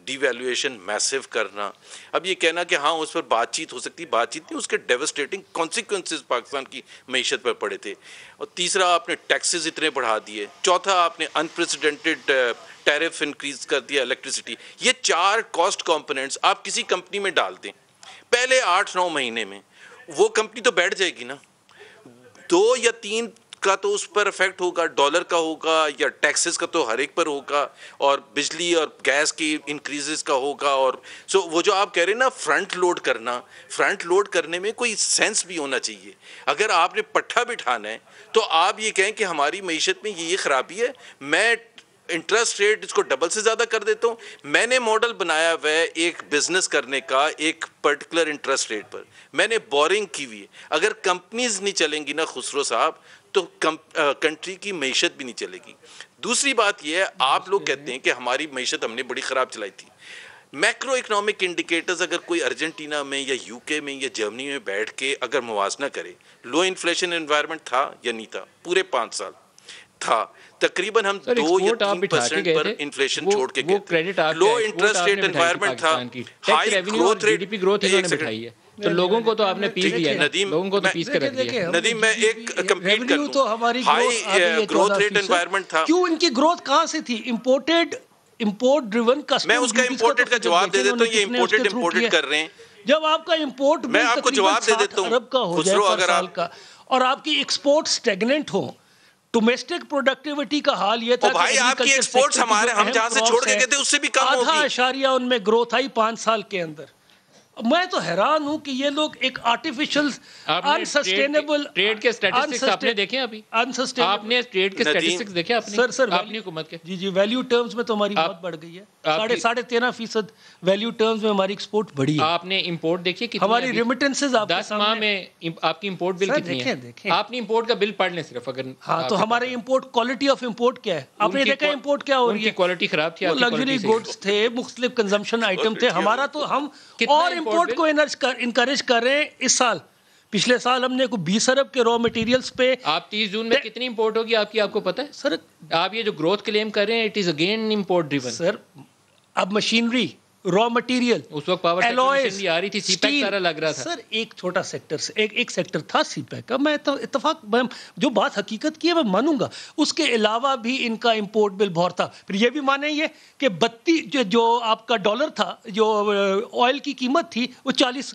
ڈی ویلیویشن میسو کرنا. اب یہ کہنا کہ ہاں اس پر بات چیت ہو سکتی, بات چیت نہیں, اس کے ڈیوسٹیٹنگ کانسیکوینسز پاکستان کی معیشت پر پڑے تھے. اور تیسرا, آپ نے ٹیکسز اتنے بڑھا دیے. چوتھا, آپ نے انپریسیڈنٹڈ ٹیرف انکریز کر دیا الیکٹریسٹی. یہ 4 کاسٹ کمپوننٹس آپ کسی کمپنی میں ڈال دیں پہلے 8-9 مہینے میں, وہ کمپنی تو بیٹھ جائے گی نا. 2 یا 3 کا تو اس پر افیکٹ ہوگا, ڈالر کا ہوگا یا ٹیکسز کا تو ہر ایک پر ہوگا, اور بجلی اور گیس کی انکریزز کا ہوگا. اور سو وہ جو آپ کہہ رہے ہیں نا فرنٹ لوڈ کرنے میں کوئی سینس بھی ہونا چاہیے. اگر آپ نے پٹھا بٹھانا ہے تو آپ یہ کہیں کہ ہماری معیشت میں یہ خرابی ہے, میں انٹرسٹ ریٹ اس کو ڈبل سے زیادہ کر دیتا ہوں. میں نے ماڈل بنایا ہوا ہے ایک بزنس کرنے کا ایک پرٹیکولر انٹرسٹ ریٹ پر, میں نے بورنگ کی ہوئی ہے. اگر کمپنیز نہیں چلیں گی نا خسرو صاحب, تو کنٹری کی معیشت بھی نہیں چلے گی. دوسری بات یہ ہے, آپ لوگ کہتے ہیں کہ ہماری معیشت ہم نے بڑی خراب چلائی تھی. میکرو اکنامک انڈیکیٹرز اگر کوئی ارجنٹینا میں یا UK میں یا جرمنی میں بیٹھ کے اگر موازنہ کرے, لو انفلیشن انوائرمنٹ تھا یا نہیں تھا؟ پورے 5 سال تھا. تقریباً ہم 2 یا 3% پر انفلیشن چھوڑ کے گئے تھے. لو انٹرسٹ ریٹ انوائرمنٹ تھا, ہائی گروتھ ریٹ. تو لوگوں کو تو آپ نے پیس دیا, لوگوں کو تو پیس کر رکھ دیا. ندیم میں ایک کمپلیٹ کر دوں, ہائی گروتھ ریٹ انوائرمنٹ تھا. کیوں ان کی گروتھ کہاں سے تھی؟ Import driven custom. میں اس کا امپورٹڈ کا جواب دے دیتا ہوں, یہ امپورٹڈ کر رہے ہیں. جب آپ کا امپورٹ میں آپ کو جواب دے دیتا ہوں ارب کا ہو جائے پر سال کا, اور آپ کی ایکسپورٹ سٹیگننٹ ہوں, ڈومیسٹک پروڈکٹیوٹی کا حال یہ تھا کہ بھائی آپ کی ایکسپورٹس ہمارے ہم جہاں سے چھوڑ کے گئے تھے اس سے بھی کم ہوگی. 0.5 ان میں گروتھ آئی 5 سال کے اندر. میں تو حیران ہوں کہ یہ لوگ ایک آرٹیفیشل انسسٹینیبل ٹریڈ کے سٹیٹسٹکس آپ نے دیکھے ابھی؟ آپ نے ٹریڈ کے سٹیٹسٹکس دیکھے اپنی حکومت کے؟ جی جی ویلیو ٹرمز میں تو ہماری بہت بڑھ گئی ہے، 13.5% ویلیو ٹرمز میں ہماری ایکسپورٹ بڑھی ہے۔ آپ نے امپورٹ دیکھیے کتنی، ہماری ریمیٹنسز 10 ماہ میں آپ کی امپورٹ بل کتنی ہے؟ آپ نے امپورٹ کا بل پڑھ لیں صرف، اگر ہاں تو ہمارے امپورٹ کوالٹی آف امپورٹ کیا ہے؟ آپ نے دیکھا امپورٹ کیا ہو رہی ہے؟ کوالٹی خراب تھی، لگژری گڈس تھے، مختلف کنزمپشن آئٹم تھے ہمارا، تو ہم اور امپورٹ کو انکریج کر رہے ہیں اس سال۔ پچھلے سال ہم نے 20 ارب کے را مٹیریلز پہ، آپ 30 جون میں کتنی امپورٹ ہوگی آپ کی، آپ کو پتہ ہے سر؟ آپ یہ جو گروتھ کلیم کر رہے ہیں، it is again import driven sir. اب مشینری، را مٹیریل، اس وقت پاور سیکٹر آ رہی تھی، سی پیک سارا لگ رہا تھا۔ سر ایک چھوٹا سیکٹر سے ایک سیکٹر تھا سی پیک کا، میں اتفاق جو بات حقیقت کی ہے میں مانوں گا، اس کے علاوہ بھی ان کا امپورٹ بل بہت تھا۔ پھر یہ بھی مانیں یہ کہ 32 جو آپ کا ڈالر تھا، جو آئل کی قیمت تھی وہ $40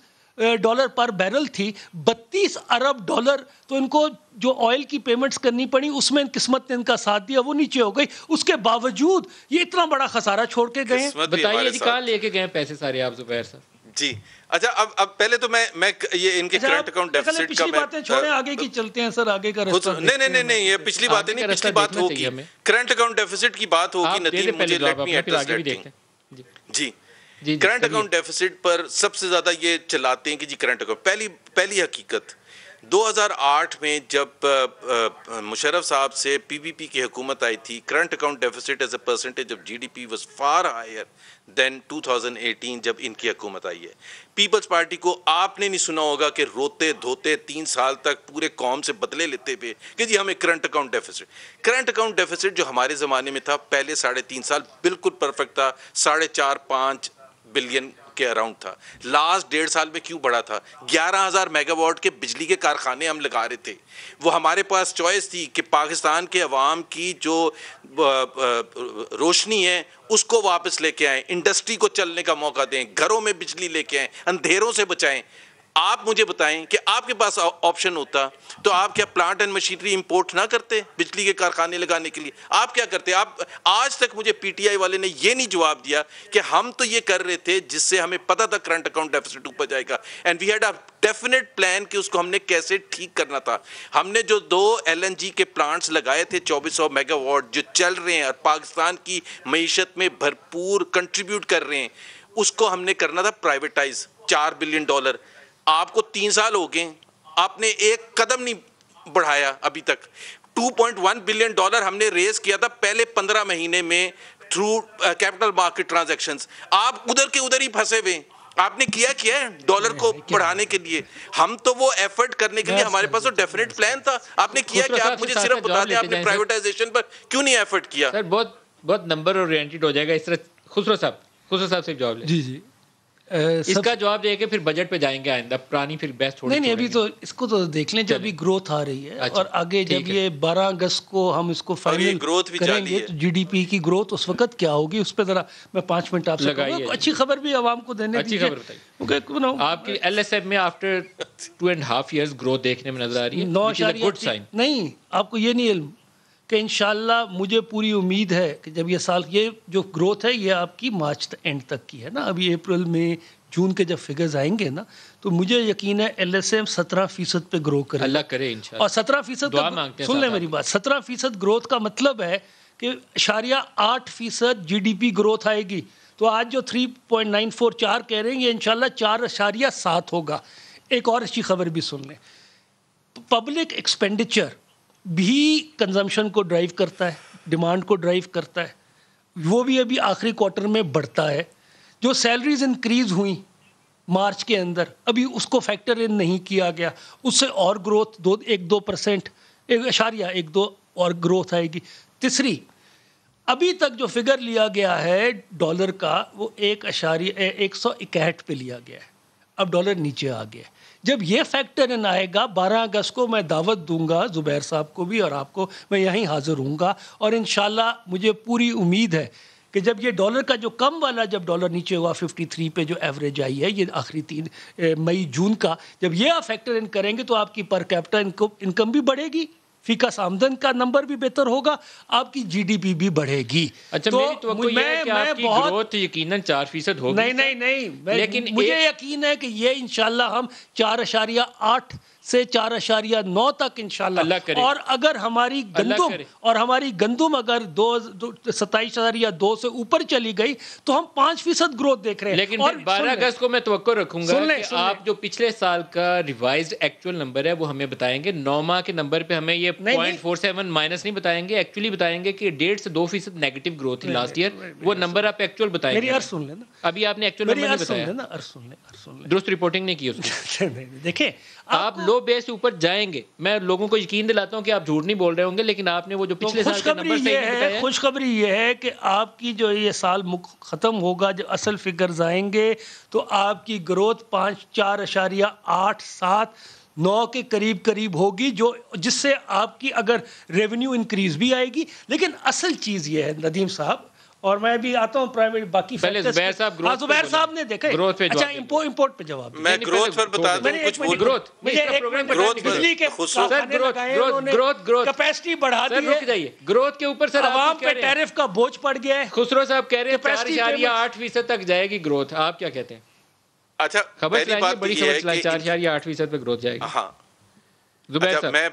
پر بیرل تھی، 32 ارب ڈالر تو ان کو جو آئل کی پیمنٹس کرنی پڑی، اس میں قسمت نے ان کا ساتھ دیا، وہ نیچے ہو گئی۔ اس کے باوجود یہ اتنا بڑا خسارہ چھوڑ کے گئے۔ بتائیے جی کہاں لے کے گئے پیسے سارے آپ زبیر صاحب؟ جی اچھا، اب پہلے تو میں یہ ان کے کرنٹ اکاؤنٹ ڈیفیسٹ کا پچھلی باتیں چھوڑیں، آگے کی چلتے ہیں سر، آگے کا رستہ۔ نہیں یہ پچھلی باتیں نہیں، پچھلی بات ہوگی کرنٹ اکاؤنٹ ڈیفیسٹ کی بات ہوگی۔ ندیم مجھے let me address that thing. جی کرنٹ اکاؤنٹ ڈیفیسٹ پر سب سے زیادہ یہ چلاتے ہیں کہ جی کرنٹ اکاؤنٹ، پہلی حقیقت 2008 میں جب مشرف صاحب سے پی پی پی کی حکومت آئی تھی، current account deficit as a percentage of G D P was far higher than 2018 جب ان کی حکومت آئی ہے۔ پیپلز پارٹی کو آپ نے نہیں سنا ہوگا کہ روتے دھوتے 3 سال تک پورے قوم سے بدلے لیتے ہوئے کہ جی ہمیں کرنٹ اکاؤنٹ ڈیفیسٹ جو ہمارے زمانے میں تھا پہلے 3.5 سال بالکل پرفیکٹ تھا، 4.5-5 بلین کے اراؤنڈ تھا۔ لاسٹ 1.5 سال میں کیوں بڑھا تھا؟ 11,000 میگا واٹ کے بجلی کے کارخانے ہم لگا رہے تھے۔ وہ ہمارے پاس چوائس تھی کہ پاکستان کے عوام کی جو روشنی ہے اس کو واپس لے کے آئیں، انڈسٹری کو چلنے کا موقع دیں، گھروں میں بجلی لے کے آئیں، اندھیروں سے بچائیں۔ آپ مجھے بتائیں کہ آپ کے پاس آپشن ہوتا تو آپ کیا پلانٹ اینڈ مشینری امپورٹ نہ کرتے بجلی کے کارخانے لگانے کے لیے؟ آپ کیا کرتے؟ آپ آج تک مجھے پی ٹی آئی والے نے یہ نہیں جواب دیا کہ ہم تو یہ کر رہے تھے جس سے ہمیں پتا تھا کرنٹ اکاؤنٹ ڈیفیسٹ اوپر جائے گا، and we had a definite plan کہ اس کو ہم نے کیسے ٹھیک کرنا تھا۔ ہم نے جو 2 LNG کے پلانٹس لگائے تھے 2400 میگا واٹ جو چل رہے ہیں اور پاکستان کی معیشت میں بھرپور کنٹریبیوٹ کر رہے ہیں، اس کو ہم نے کرنا تھا پرائیویٹائز، $4 بلین۔ آپ کو 3 سال ہو گئے، آپ نے ایک قدم نہیں بڑھایا ابھی تک۔ $2.1 بلین ہم نے ریز کیا تھا پہلے 15 مہینے میں تھرو کیپٹل مارکیٹ ٹرانزیکشنز۔ آپ ادھر کے ادھر ہی پھنسے ہوئے۔ آپ نے کیا ہے ڈالر کو بڑھانے کے لیے؟ ہم تو وہ ایفرٹ کرنے کے لیے ہمارے پاس تو ڈیفینیٹ پلان تھا۔ آپ نے کیا کہ آپ مجھے صرف بتا دیں آپ نے پرائیویٹائزیشن پر کیوں نہیں ایفرٹ کیا؟ سر بہت نمبر اورینٹڈ ہو جائے گا اس طرح۔ خسرو صاحب سے جواب لیں۔ جی اس کا جواب دے کے پھر بجٹ پہ جائیں گے آئندہ، پرانی پھر بیسٹ تھوڑی نہیں ابھی تو اس کو تو دیکھ لیں جب ابھی گروتھ آ رہی ہے اور آگے جب یہ 12 اگست کو ہم اس کو فائنل کریں گے تو جی ڈی پی کی گروتھ اس وقت کیا ہوگی اس پہ ذرا میں 5 منٹ آپ سے کہوں گا، اچھی خبر بھی عوام کو دینے دیجیے۔ آپ کی ایل ایس ایف میں آفٹر 2.5 ایئرز گروتھ دیکھنے میں نظر آ رہی ہے، 9.3 نہیں، آپ کو یہ نہیں علم کہ انشاءاللہ مجھے پوری امید ہے کہ جب یہ سال یہ جو گروتھ ہے یہ آپ کی مارچ اینڈ تک کی ہے نا، ابھی اپریل میں جون کے جب فگرز آئیں گے نا تو مجھے یقین ہے ایل ایس ایم 17% پہ گرو کرے، اللہ کرے انشاءاللہ۔ اور 17% سن لیں میری بات، 17% گروتھ کا مطلب ہے کہ 8% جی ڈی پی گروتھ آئے گی۔ تو آج جو 3.944 کہہ رہے ہیں یہ انشاءاللہ 4.7 ہوگا۔ ایک اور اچھی خبر بھی سن لیں، پبلک ایکسپینڈیچر بھی کنزمپشن کو ڈرائیو کرتا ہے، ڈیمانڈ کو ڈرائیو کرتا ہے، وہ بھی ابھی آخری کوارٹر میں بڑھتا ہے۔ جو سیلریز انکریز ہوئیں مارچ کے اندر ابھی اس کو فیکٹر ان نہیں کیا گیا، اس سے اور گروتھ 1-2%، 1.12 اور گروتھ آئے گی۔ تیسری، ابھی تک جو فگر لیا گیا ہے ڈالر کا وہ 1.161 پہ لیا گیا ہے، اب ڈالر نیچے آ گیا ہے۔ جب یہ فیکٹر ان آئے گا 12 اگست کو میں دعوت دوں گا زبیر صاحب کو بھی اور آپ کو، میں یہیں حاضر ہوں گا، اور انشاءاللہ مجھے پوری امید ہے کہ جب یہ ڈالر کا جو کم والا جب ڈالر نیچے ہوا 53 پہ جو ایوریج آئی ہے یہ آخری 3 مئی جون کا، جب یہ آپ فیکٹر ان کریں گے تو آپ کی پر کیپٹا انکم بھی بڑھے گی فیکس آمدن کا نمبر بھی بہتر ہوگا, آپ کی جی ڈی پی بھی بڑھے گی. اچھا میری توقع یہ ہے کہ آپ کی گروتھ یقیناً 4% ہوگی. نہیں, لیکن مجھے یقین ہے کہ یہ انشاءاللہ ہم 4.8 سے 4.9 تک انشاءاللہ, اور اگر ہماری گندم اگر 27.2 سے اوپر چلی گئی تو ہم 5% گروتھ دیکھ رہے ہیں. لیکن 12 اگست کو میں توقع رکھوں گا کہ آپ جو پچھلے سال کا ریوائزڈ ایکچوئل نمبر ہے وہ ہمیں بتائیں گے. 9 ماہ کے نمبر پہ ہمیں یہ 0.47 مائنس نہیں بتائیں گے, ایکچولی بتائیں گے کہ 1.5 سے 2% نیگیٹو گروتھ تھی لاسٹ ایئر. وہ نمبر آپ ایکچوئل بتائیں گے. ابھی آپ نے ایکچوئل نمبر نہیں بتایا, درست رپورٹنگ نہیں کی اس کی. دیکھیں آپ لو بیس سے اوپر جائیں گے, میں لوگوں کو یقین دلاتا ہوں کہ آپ جھوٹ نہیں بول رہے ہوں گے, لیکن آپ نے وہ جو پچھلے سال کا نمبر صحیح نہیں بتایا. خوشخبری یہ ہے کہ آپ کی جو یہ سال ختم ہوگا, جو اصل فگرز آئیں گے تو آپ کی گروتھ 4.879 کے قریب ہوگی, جس سے آپ کی اگر ریونیو انکریز بھی آئے گی. لیکن اصل چیز یہ ہے ندیم صاحب, اور میں بھی آتا ہوں پرائیویٹ باقی زبیر صاحب نے دیکھا. اچھا امپورٹ پہ جواب میں گروتھ پر بتا دوں کچھ بول. بجلی کے کیپیسٹی بڑھا دی ہے, گروتھ کے اوپر سر عوام پہ ٹیرف کا بوجھ پڑ گیا ہے. خسرو صاحب کہہ رہے ہیں 4.8% تک جائے گی گروتھ, آپ کیا کہتے ہیں؟ اچھا پہلی بات بڑی یہ ہے کہ 4.8% پہ گروتھ جائے گی. ہاں میں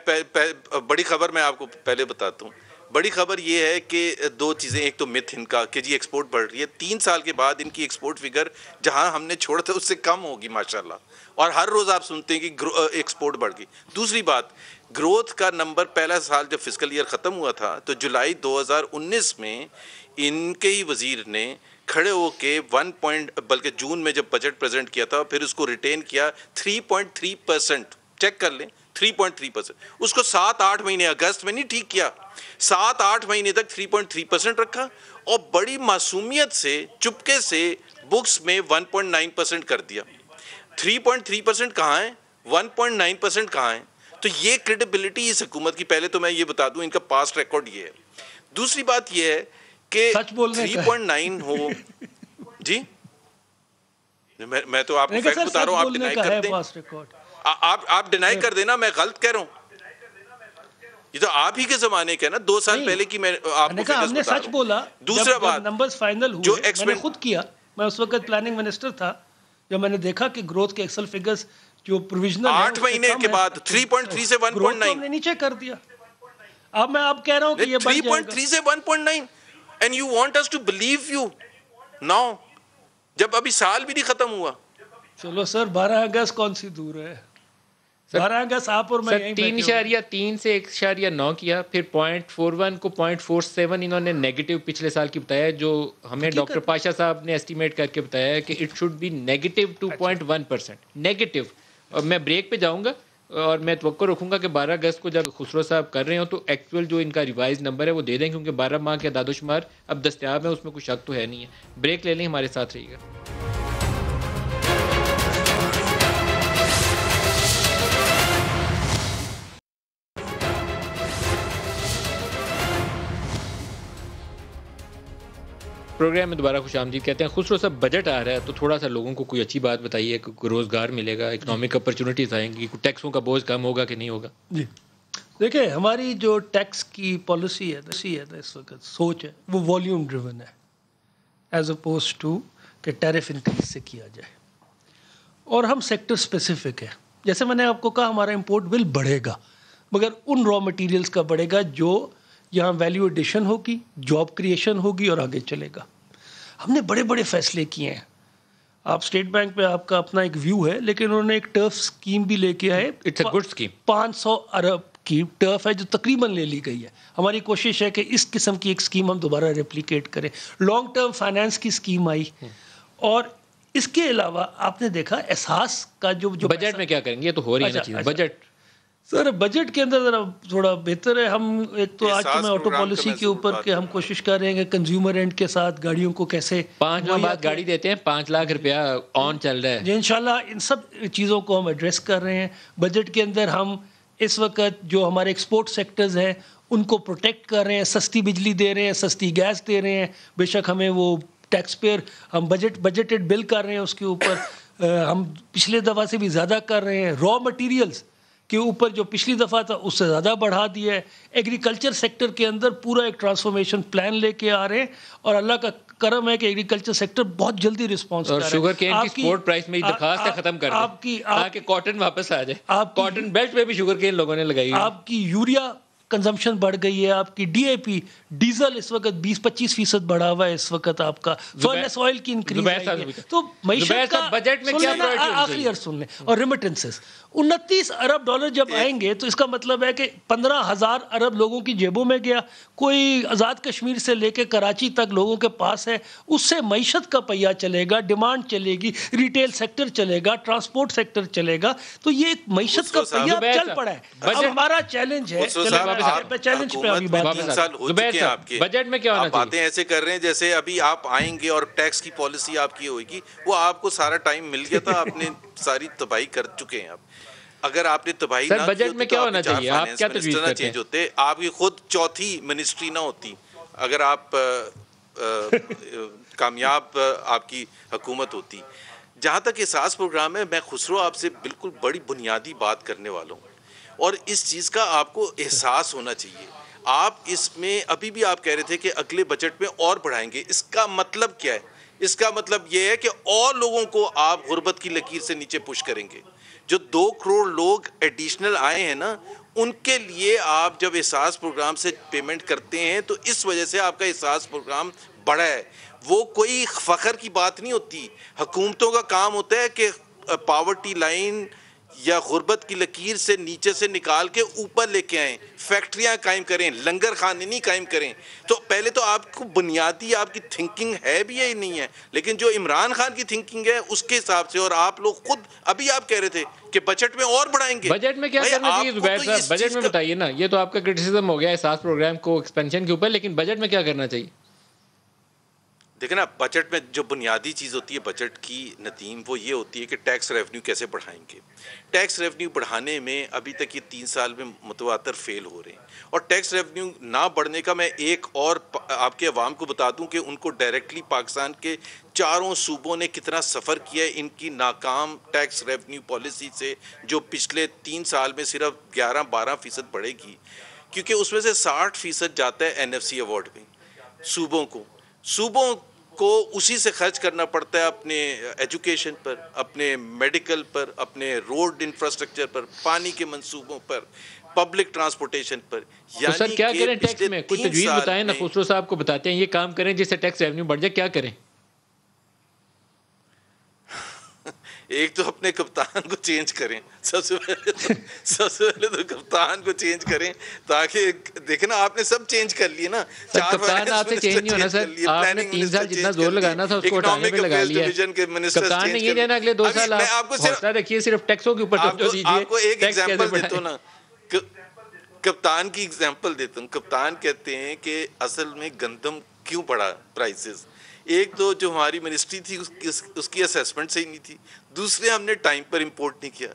بڑی خبر میں آپ کو پہلے بتاتا ہوں. بڑی خبر یہ ہے کہ دو چیزیں, ایک تو متھ ان کا کہ جی ایکسپورٹ بڑھ رہی ہے, 3 سال کے بعد ان کی ایکسپورٹ فگر جہاں ہم نے چھوڑا تھا اس سے کم ہوگی ماشاءاللہ, اور ہر روز آپ سنتے ہیں کہ ایکسپورٹ بڑھ گئی. دوسری بات, گروتھ کا نمبر پہلا سال جب فسکل ایئر ختم ہوا تھا تو جولائی 2019 میں ان کے ہی وزیر نے کھڑے ہو کے بلکہ جون میں جب بجٹ پریزنٹ کیا تھا پھر اس کو ریٹین کیا 3.3%, چیک کر لیں 3.3%. اس کو 7-8 مہینے اگست میں نہیں ٹھیک کیا, 7-8 مہینے تک 3.3% رکھا, اور بڑی معصومیت سے چپکے سے بکس میں 1.9% کر دیا. 3.3% کہاں ہے, 1.9% کہاں ہے؟ تو یہ کریڈیبلٹی اس حکومت کی, پہلے تو میں یہ بتا دوں ان کا پاسٹ ریکارڈ یہ ہے. دوسری بات یہ ہے کہ 3.9 ہو جی, میں تو آپ کو فیکٹ بتا رہا ہوں, آپ ڈینائی کر دیں, آپ ڈینائی کر دینا میں غلط کہہ رہا ہوں. یہ تو آپ ہی کے زمانے کا ہے نا, 2 سال پہلے کی میں آپ کو فگرز بتا رہا ہوں. دوسرا بات, نمبرز فائنل ہوئے, میں نے خود کیا, میں اس وقت پلاننگ منسٹر تھا, جب میں نے دیکھا کہ گروتھ کے ایکسل فگرز جو پروویژنل 8 مہینے کے بعد 3.3 سے 1.9 ہم نے نیچے کر دیا. اب میں آپ کہہ رہا ہوں کہ یہ 3.3 سے 1.9 and you want us to believe you now, جب ابھی سال بھی نہیں ختم ہوا. چلو سر 12 اگست کون سی دور ہے, 12 اگست آپ اور میں 3.3 سے 1.9 کیا, پھر 0.41 کو 0.47 انہوں نے نیگیٹو پچھلے سال کی بتایا, جو ہمیں ڈاکٹر پاشا صاحب نے ایسٹیمیٹ کر کے بتایا کہ it should be negative 2.1% negative. اور میں بریک پہ جاؤں گا اور میں توقع رکھوں گا کہ 12 اگست کو جب خسرو صاحب کر رہے ہوں تو ایکچوئل جو ان کا ریوائز نمبر ہے وہ دے دیں, کیونکہ 12 ماہ کے اعداد و شمار اب دستیاب ہیں, اس میں کوئی شک تو ہے نہیں ہے. بریک لے لیں, ہمارے ساتھ رہیے گا. پروگرام میں دوبارہ خوش آمدید کہتے ہیں. خسرو صاحب بجٹ آ رہا ہے تو تھوڑا سا لوگوں کو کوئی اچھی بات بتائیے, کہ روزگار ملے گا, اکنامک اپرچونٹیز آئیں گی, ٹیکسوں کا بوجھ کم ہوگا کہ نہیں ہوگا؟ جی دیکھیں, ہماری جو ٹیکس کی پالیسی ہے اس وقت سوچ ہے وہ والیوم ڈریون ہے, ایز اپوز ٹو کہ ٹیرف انکریز سے کیا جائے, اور ہم سیکٹر اسپیسیفک ہے. جیسے میں نے آپ کو کہا ہمارا امپورٹ بل بڑھے گا, مگر ان را مٹیریلز کا بڑھے گا جو یہاں ویلیو ایڈیشن ہوگی, جاب کریشن ہوگی اور آگے چلے گا. ہم نے بڑے بڑے فیصلے کیے ہیں. آپ اسٹیٹ بینک پہ آپ کا اپنا ایک ویو ہے, لیکن انہوں نے ایک ٹرف اسکیم بھی لے کے آئے. It's a good scheme. 500 ارب کی ٹرف ہے جو تقریباً لے لی گئی ہے. ہماری کوشش ہے کہ اس قسم کی ایک اسکیم ہم دوبارہ ریپلیکیٹ کریں. لانگ ٹرم فائنانس کی اسکیم آئی, اور اس کے علاوہ آپ نے دیکھا احساس کا جو بجٹ میں کیا کریں گے, یہ تو ہو رہی ہے چیز. بجٹ سر بجٹ کے اندر ذرا تھوڑا بہتر ہے. ہم ایک تو آج میں آٹو پالیسی کے اوپر کہ ہم کوشش کر رہے ہیں کہ کنزیومر اینڈ کے ساتھ گاڑیوں کو کیسے 5 ماہ بعد گاڑی دیتے ہیں, 5 لاکھ روپیہ آن چل رہا ہے جی. انشاءاللہ ان سب چیزوں کو ہم ایڈریس کر رہے ہیں. بجٹ کے اندر ہم اس وقت جو ہمارے ایکسپورٹ سیکٹرز ہیں ان کو پروٹیکٹ کر رہے ہیں, سستی بجلی دے رہے ہیں, سستی گیس دے رہے ہیں. بے شک ہمیں وہ ٹیکس پیئر ہم بجٹڈ بل کر رہے ہیں, اس کے اوپر ہم پچھلے دفعہ سے بھی زیادہ کر رہے ہیں. را مٹیریلز کے اوپر جو پچھلی دفعہ تھا اس سے زیادہ بڑھا دیا ہے. ایگریکلچر سیکٹر کے اندر پورا ایک ٹرانسفارمیشن پلان لے کے آ رہے ہیں, اور اللہ کا کرم ہے کہ ایگریکلچر سیکٹر بہت جلدی رسپانس کر رہا ہے. اور شوگر کین کی سپورٹ پرائس میں درخواست ہے ختم کر دیں تاکہ کاٹن واپس آ جائے. کاٹن بیلٹ پہ بھی شوگر کین لوگوں نے لگائی. آپ کی یوریا کنزمپشن بڑھ گئی ہے, آپ کی ڈی اے پی ڈیزل اس وقت 20-25% بڑھا ہوا ہے اس وقت, آپ کا فورنس آئل کی انکریز ہے. تو معیشت کا بجٹ میں کیا آخری عرض سن لیں. اور ریمیٹنسز 29 ارب ڈالر جب آئیں گے تو اس کا مطلب ہے کہ 15,000 ارب لوگوں کی جیبوں میں گیا. کوئی آزاد کشمیر سے لے کے کراچی تک لوگوں کے پاس ہے, اس سے معیشت کا پہیہ چلے گا, ڈیمانڈ چلے گی, ریٹیل سیکٹر چلے گا, ٹرانسپورٹ سیکٹر چلے گا. تو یہ ایک معیشت کا پہیہ چل پڑا ہے. اب ہمارا چیلنج ہے, چیلنج پہ ابھی بجٹ میں کیا ہونا چاہیے. باتیں ایسے کر رہے ہیں جیسے ابھی آپ آئیں گے اور ٹیکس کی پالیسی آپ کی ہوئے گی. وہ آپ کو سارا ٹائم مل گیا تھا, آپ نے ساری تباہی کر چکے ہیں. اگر آپ نے تباہی نہ بجٹ میں کیا ہونا چاہیے, آپ کیا تجویز کرتے ہیں؟ ہوتے آپ کی خود چوتھی منسٹری نہ ہوتی, اگر آپ کامیاب آپ کی حکومت ہوتی. جہاں تک احساس پروگرام ہے, میں خسرو آپ سے بالکل بڑی بنیادی بات کرنے والا ہوں, اور اس چیز کا آپ کو احساس ہونا چاہیے. آپ اس میں ابھی بھی آپ کہہ رہے تھے کہ اگلے بجٹ میں اور بڑھائیں گے. اس کا مطلب کیا ہے؟ اس کا مطلب یہ ہے کہ اور لوگوں کو آپ غربت کی لکیر سے نیچے پش کریں گے. جو 2 کروڑ لوگ ایڈیشنل آئے ہیں نا, ان کے لیے آپ جب احساس پروگرام سے پیمنٹ کرتے ہیں تو اس وجہ سے آپ کا احساس پروگرام بڑا ہے. وہ کوئی فخر کی بات نہیں ہوتی. حکومتوں کا کام ہوتا ہے کہ پاورٹی لائن یا غربت کی لکیر سے نیچے سے نکال کے اوپر لے کے آئیں, فیکٹریاں قائم کریں, لنگر خانے نہیں قائم کریں. تو پہلے تو آپ کو بنیادی آپ کی تھنکنگ ہے بھی ہے نہیں ہے, لیکن جو عمران خان کی تھنکنگ ہے اس کے حساب سے, اور آپ لوگ خود ابھی آپ کہہ رہے تھے کہ بجٹ میں اور بڑھائیں گے. بجٹ میں کیا کرنا چاہیے زبیر صاحب, بجٹ میں بتائیے نا. یہ تو آپ کا کرٹیسزم ہو گیا احساس پروگرام کو ایکسپینشن کے اوپر, لیکن بجٹ میں کیا کرنا چاہیے؟ دیکھیں نا, بجٹ میں جو بنیادی چیز ہوتی ہے بجٹ کی ندیم, وہ یہ ہوتی ہے کہ ٹیکس ریونیو کیسے بڑھائیں گے. ٹیکس ریونیو بڑھانے میں ابھی تک یہ 3 سال میں متواتر فیل ہو رہے ہیں. اور ٹیکس ریونیو نہ بڑھنے کا میں ایک اور آپ کے عوام کو بتا دوں کہ ان کو ڈائریکٹلی پاکستان کے 4 صوبوں نے کتنا سفر کیا ہے ان کی ناکام ٹیکس ریونیو پالیسی سے, جو پچھلے 3 سال میں صرف 11-12% بڑھے گی, کیونکہ اس میں سے 60% جاتا ہے NFC ایوارڈ میں صوبوں کو اسی سے خرچ کرنا پڑتا ہے اپنے ایجوکیشن پر, اپنے میڈیکل پر, اپنے روڈ انفراسٹرکچر پر, پانی کے منصوبوں پر, پبلک ٹرانسپورٹیشن پر. یعنی سر کیا کریں ٹیکس میں, کوئی تجویز بتائیں نا. خسرو صاحب کو بتاتے ہیں یہ کام کریں جس سے ٹیکس ریونیو بڑھ جائے, کیا کریں؟ ایک تو اپنے کپتان کو چینج کریں, سب سے پہلے تو کپتان کو چینج کریں, تاکہ دیکھیں نا آپ نے سب چینج کر لیے نا. کپتان آپ سے چینج نہیں ہونا سر, آپ نے 3 سال جتنا زور لگانا تھا اس کو اٹھانے پہ لگا لیا. کپتان نے یہ دینا اگلے 2 سال آپ حوصلہ رکھیے, صرف ٹیکسوں کے اوپر توجہ دیجیے. آپ کو ایک ایگزامپل دیتا ہوں نا, کپتان کی ایگزامپل دیتا ہوں. کپتان کہتے ہیں کہ اصل میں گندم کیوں بڑھا پرائسز. ایک تو جو ہماری منسٹری تھی اس کی اسیسمنٹ صحیح نہیں تھی, دوسرے ہم نے ٹائم پر امپورٹ نہیں کیا.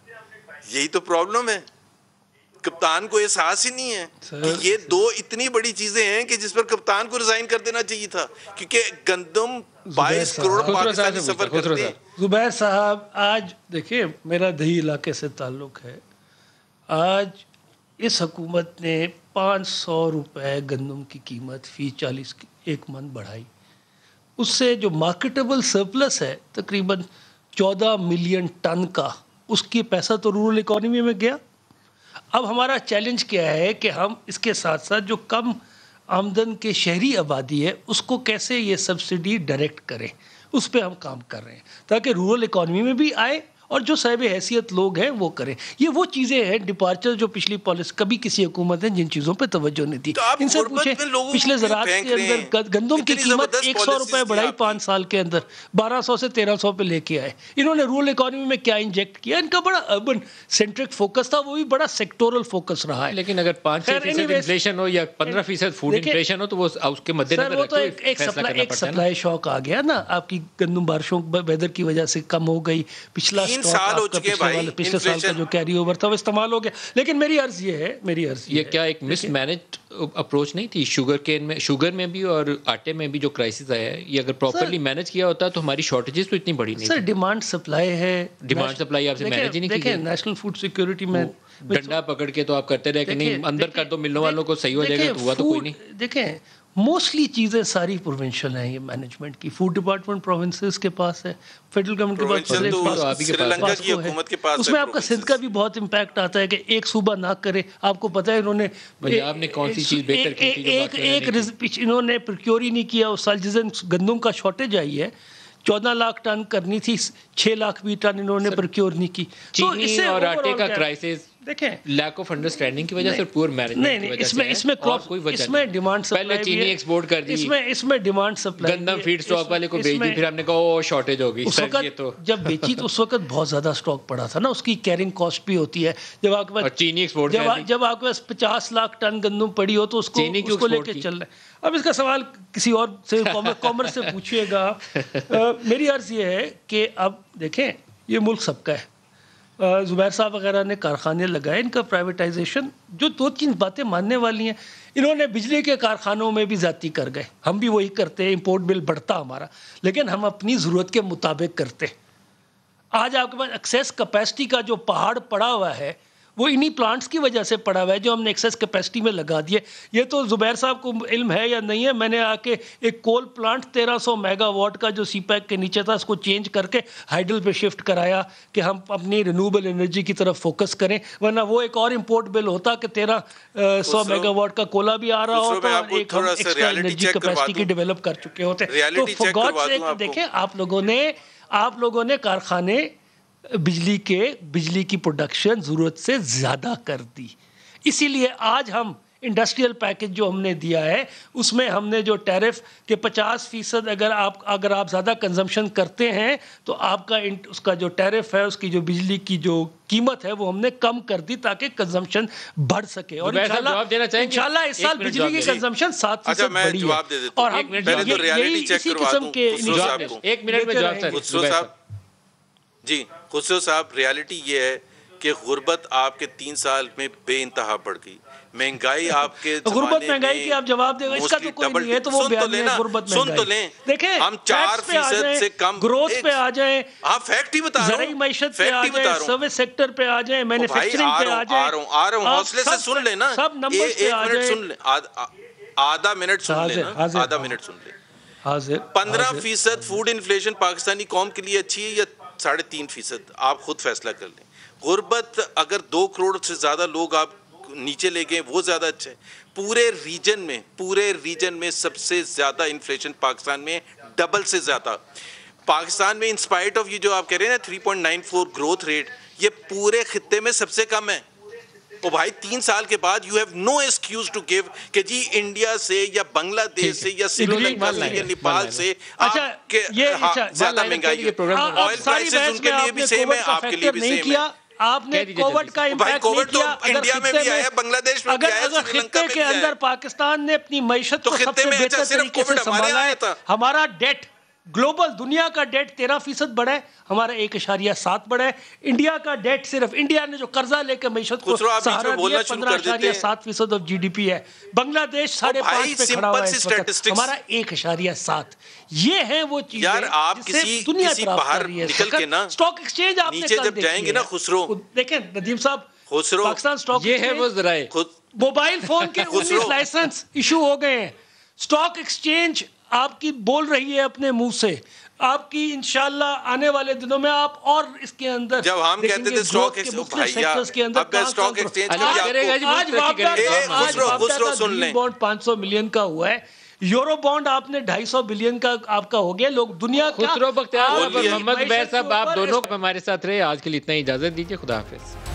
یہی تو پرابلم ہے. کپتان کو احساس ہی نہیں ہے کہ یہ 2 اتنی بڑی چیزیں ہیں کہ جس پر کپتان کو ریزائن کر دینا چاہیے تھا, کیونکہ گندم 22 کروڑ پاکستانی سفر کرتے ہیں. زبیر صاحب آج دیکھیں, میرا دیہی علاقے سے تعلق ہے. آج اس حکومت نے 500 روپے گندم کی قیمت فی 40 من بڑھائی. اس سے جو مارکیٹیبل سرپلس ہے تقریباً 14 ملین ٹن کا, اس کی پیسہ تو رورل اکانومی میں گیا. اب ہمارا چیلنج کیا ہے کہ ہم اس کے ساتھ ساتھ جو کم آمدن کے شہری آبادی ہے اس کو کیسے یہ سبسڈی ڈائریکٹ کریں, اس پہ ہم کام کر رہے ہیں تاکہ رورل اکانومی میں بھی آئے اور جو صاحب حیثیت لوگ ہیں وہ کریں. یہ وہ چیزیں ہیں ڈپارچر جو پچھلی پالیسی کبھی کسی حکومت نے جن چیزوں پہ توجہ نہیں دی. ان سے پوچھیں پچھلے زراعت کے اندر گندم کی قیمت 100 روپے بڑھائی 5 سال کے اندر, 1200 سے 1300 پہ لے کے آئے. انہوں نے رورل اکانومی میں کیا انجیکٹ کیا؟ ان کا بڑا اربن سینٹرک فوکس تھا, وہ بھی بڑا سیکٹورل فوکس رہا ہے. لیکن اگر 5% انفلیشن ہو یا 15% فوڈ انفلیشن ہو تو وہ اس کے مد نظر رکھتے ہوئے ایک سپلائی شاک آ گیا نا. آپ کی گندم بارشوں ویدر کی وجہ سے کم ہو گئی. پچھلا 3 سال ہو چکے ہیں بھائی, پچھلے سال کا جو کیری اوور تھا وہ استعمال ہو گیا. لیکن میری عرض یہ ہے, یہ کیا ایک مس مینجڈ اپروچ نہیں تھی شوگر میں بھی اور آٹے میں بھی جو کرائسس آیا ہے, یہ اگر پراپرلی مینج کیا ہوتا تو ہماری شارٹیجز تو اتنی بڑی نہیں. سر ڈیمانڈ سپلائی ہے, ڈیمانڈ سپلائی آپ سے مینج ہی نہیں کی. دیکھیں نیشنل فوڈ سیکورٹی میں ڈنڈا پکڑ کے تو آپ کرتے رہے کہ نہیں اندر کر دو ملنے والوں کو صحیح ہو جائے گا, تو ہوا تو کوئی نہیں. دیکھیں موسٹلی چیزیں ساری پروونشل ہیں یہ مینجمنٹ کی. فوڈ ڈپارٹمنٹ پروونسز کے پاس ہے, فیڈرل گورنمنٹ کے پاس, اس میں آپ کا سندھ کا بھی بہت امپیکٹ آتا ہے کہ ایک صوبہ نہ کرے. آپ کو پتہ ہے انہوں نے پنجاب نے کون سی چیز بہتر کی تھی, انہوں نے پروکیور ہی نہیں کیا. اس سال جس دن گندم کا شارٹیج آئی ہے 14 لاکھ ٹن کرنی تھی, 6 لاکھ بھی ٹن انہوں نے پروکیور نہیں کی. چینی اور آٹے کا کرائسس دیکھیں لیک آف انڈرسٹینڈنگ کی وجہ سے, پور مینجمنٹ کی وجہ سے. اس میں کراپ, اس میں ڈیمانڈ سپلائی, پہلے چینی ایکسپورٹ کر دی, اس میں ڈیمانڈ سپلائی, گندم فیڈ اسٹاک والے کو بھیج دی, پھر ہم نے کہا او شارٹیج ہو گئی. جب بیچی تو اس وقت بہت زیادہ اسٹاک پڑا تھا نا, اس کی کیرنگ کاسٹ بھی ہوتی ہے. جب آپ کے پاس چینی ایکسپورٹ, جب آپ کے پاس 50 لاکھ ٹن گندم پڑی ہو تو اس کو لے کے چل رہے ہیں. اب اس کا سوال کسی اور سے کامرس سے پوچھیے گا. میری عرض یہ ہے کہ اب دیکھیں یہ ملک سب کا ہے. زبیر صاحب وغیرہ نے کارخانے لگائے, ان کا پرائیویٹائزیشن جو 2-3 باتیں ماننے والی ہیں. انہوں نے بجلی کے کارخانوں میں بھی زیادتی کر گئے, ہم بھی وہی کرتے ہیں, امپورٹ بل بڑھتا ہمارا, لیکن ہم اپنی ضرورت کے مطابق کرتے. آج آپ کے پاس ایکسیس کیپیسٹی کا جو پہاڑ پڑا ہوا ہے وہ انہی پلانٹس کی وجہ سے پڑا ہوا ہے جو ہم نے ایکسیس کیپیسٹی میں لگا دیے. یہ تو زبیر صاحب کو علم ہے یا نہیں ہے, میں نے آ کے ایک کول پلانٹ 1300 میگا واٹ کا جو سی پیک کے نیچے تھا اس کو چینج کر کے ہائیڈل پہ شفٹ کرایا کہ ہم اپنی رینیوبل انرجی کی طرف فوکس کریں, ورنہ وہ ایک اور امپورٹ بل ہوتا کہ 1300 میگا واٹ کا کولا بھی آ رہا ہوتا اور ایک ہم ایکسٹرا انرجی کیپیسٹی کی ڈیولپ کر چکے ہوتے. تو فار گاڈ سیک دیکھیں آپ لوگوں نے کارخانے بجلی کی پروڈکشن ضرورت سے زیادہ کر دی. اسی لیے آج ہم انڈسٹریل پیکج جو ہم نے دیا ہے اس میں ہم نے جو ٹیرف کہ 50% اگر آپ زیادہ کنزمپشن کرتے ہیں تو آپ کا اس کا جو ٹیرف ہے, اس کی جو بجلی کی جو قیمت ہے وہ ہم نے کم کر دی تاکہ کنزمپشن بڑھ سکے. اور انشاءاللہ اس سال بجلی کی کنزمپشن 7% بڑھی ہے. اور ہم یہی اسی قسم کے ایک منٹ میں جواب جی خسرو صاحب, ریالٹی یہ ہے کہ غربت آپ کے 3 سال میں بے انتہا بڑھ گئی. مہنگائی آپ کے غربت مہنگائی کی آپ جواب دیں گے, اس کا تو کوئی نہیں ہے تو وہ بیان ہے غربت مہنگائی. سن تو لیں, دیکھیں ہم 4% سے کم گروتھ پہ آ جائیں, آپ فیکٹ ہی بتا رہا ہوں, زرعی معیشت پہ آ جائیں, سروس سیکٹر پہ آ جائیں, مینوفیکچرنگ پہ آ جائیں. آ رہا ہوں حوصلے سے سن لیں نا, سب نمبرز پہ آ جائیں. آدھا منٹ سن لیں نا, آدھا منٹ سن لیں. 15% فوڈ انفلیشن پاکستانی قوم کے لیے اچھی ہے یا 3.5%؟ آپ خود فیصلہ کر لیں. غربت اگر 2 کروڑ سے زیادہ لوگ آپ نیچے لے گئے وہ زیادہ اچھا ہے. پورے ریجن میں سب سے زیادہ انفلیشن پاکستان میں, ڈبل سے زیادہ پاکستان میں, انسپائٹ آف یہ جو آپ کہہ رہے ہیں نا 3.94 گروتھ ریٹ, یہ پورے خطے میں سب سے کم ہے. او بھائی 3 سال کے بعد you have no excuse to give کہ جی انڈیا سے یا بنگلہ دیش سے یا سری لنکا سے یا نیپال سے زیادہ مہنگائی ہے. آئل پرائسز ان کے لیے بھی سیم ہے, آپ کے لیے بھی سیم ہے. آپ نے کووڈ کا امپیکٹ نہیں کیا. انڈیا میں بھی آیا, بنگلہ دیش میں بھی آیا, اگر خطے کے اندر پاکستان نے اپنی معیشت کو سب سے بہتر طریقے سے سنبھالا ہے, ہمارا ڈیٹ گلوبل دنیا کا ڈیٹ 13% بڑھا ہے, ہمارا 1.7 بڑھا ہے. انڈیا کا ڈیٹ صرف انڈیا نے جو قرضہ لے کے معیشت کو سہارا دیا 15.7% آف جی ڈی پی ہے. بنگلہ دیش 5.5 پہ کھڑا ہوا ہے اس وقت, ہمارا 1.7. یہ ہے وہ چیز یار, آپ کسی باہر نکل کے نا اسٹاک ایکسچینج آپ نیچے جب جائیں گے نا خسرو, دیکھیں ندیم صاحب, پاکستان اسٹاک یہ ہے وہ ذرائع, موبائل فون کے 19 لائسنس ایشو ہو گئے ہیں. اسٹاک ایکسچینج آپ کی بول رہی ہے اپنے منہ سے, آپ کی انشاءاللہ آنے والے دنوں میں آپ اور اس کے اندر جب ہم کہتے تھے اسٹاک ایکسچینج کے اندر بانڈ 500 ملین کا ہوا ہے, یورو بانڈ آپ نے 250 بلین کا آپ کا ہو گیا. لوگ دنیا خسرو بختیار اور محمد زبیر صاحب, آپ دونوں ہمارے ساتھ رہے. آج کے لیے اتنا اجازت دیجیے, خدا حافظ.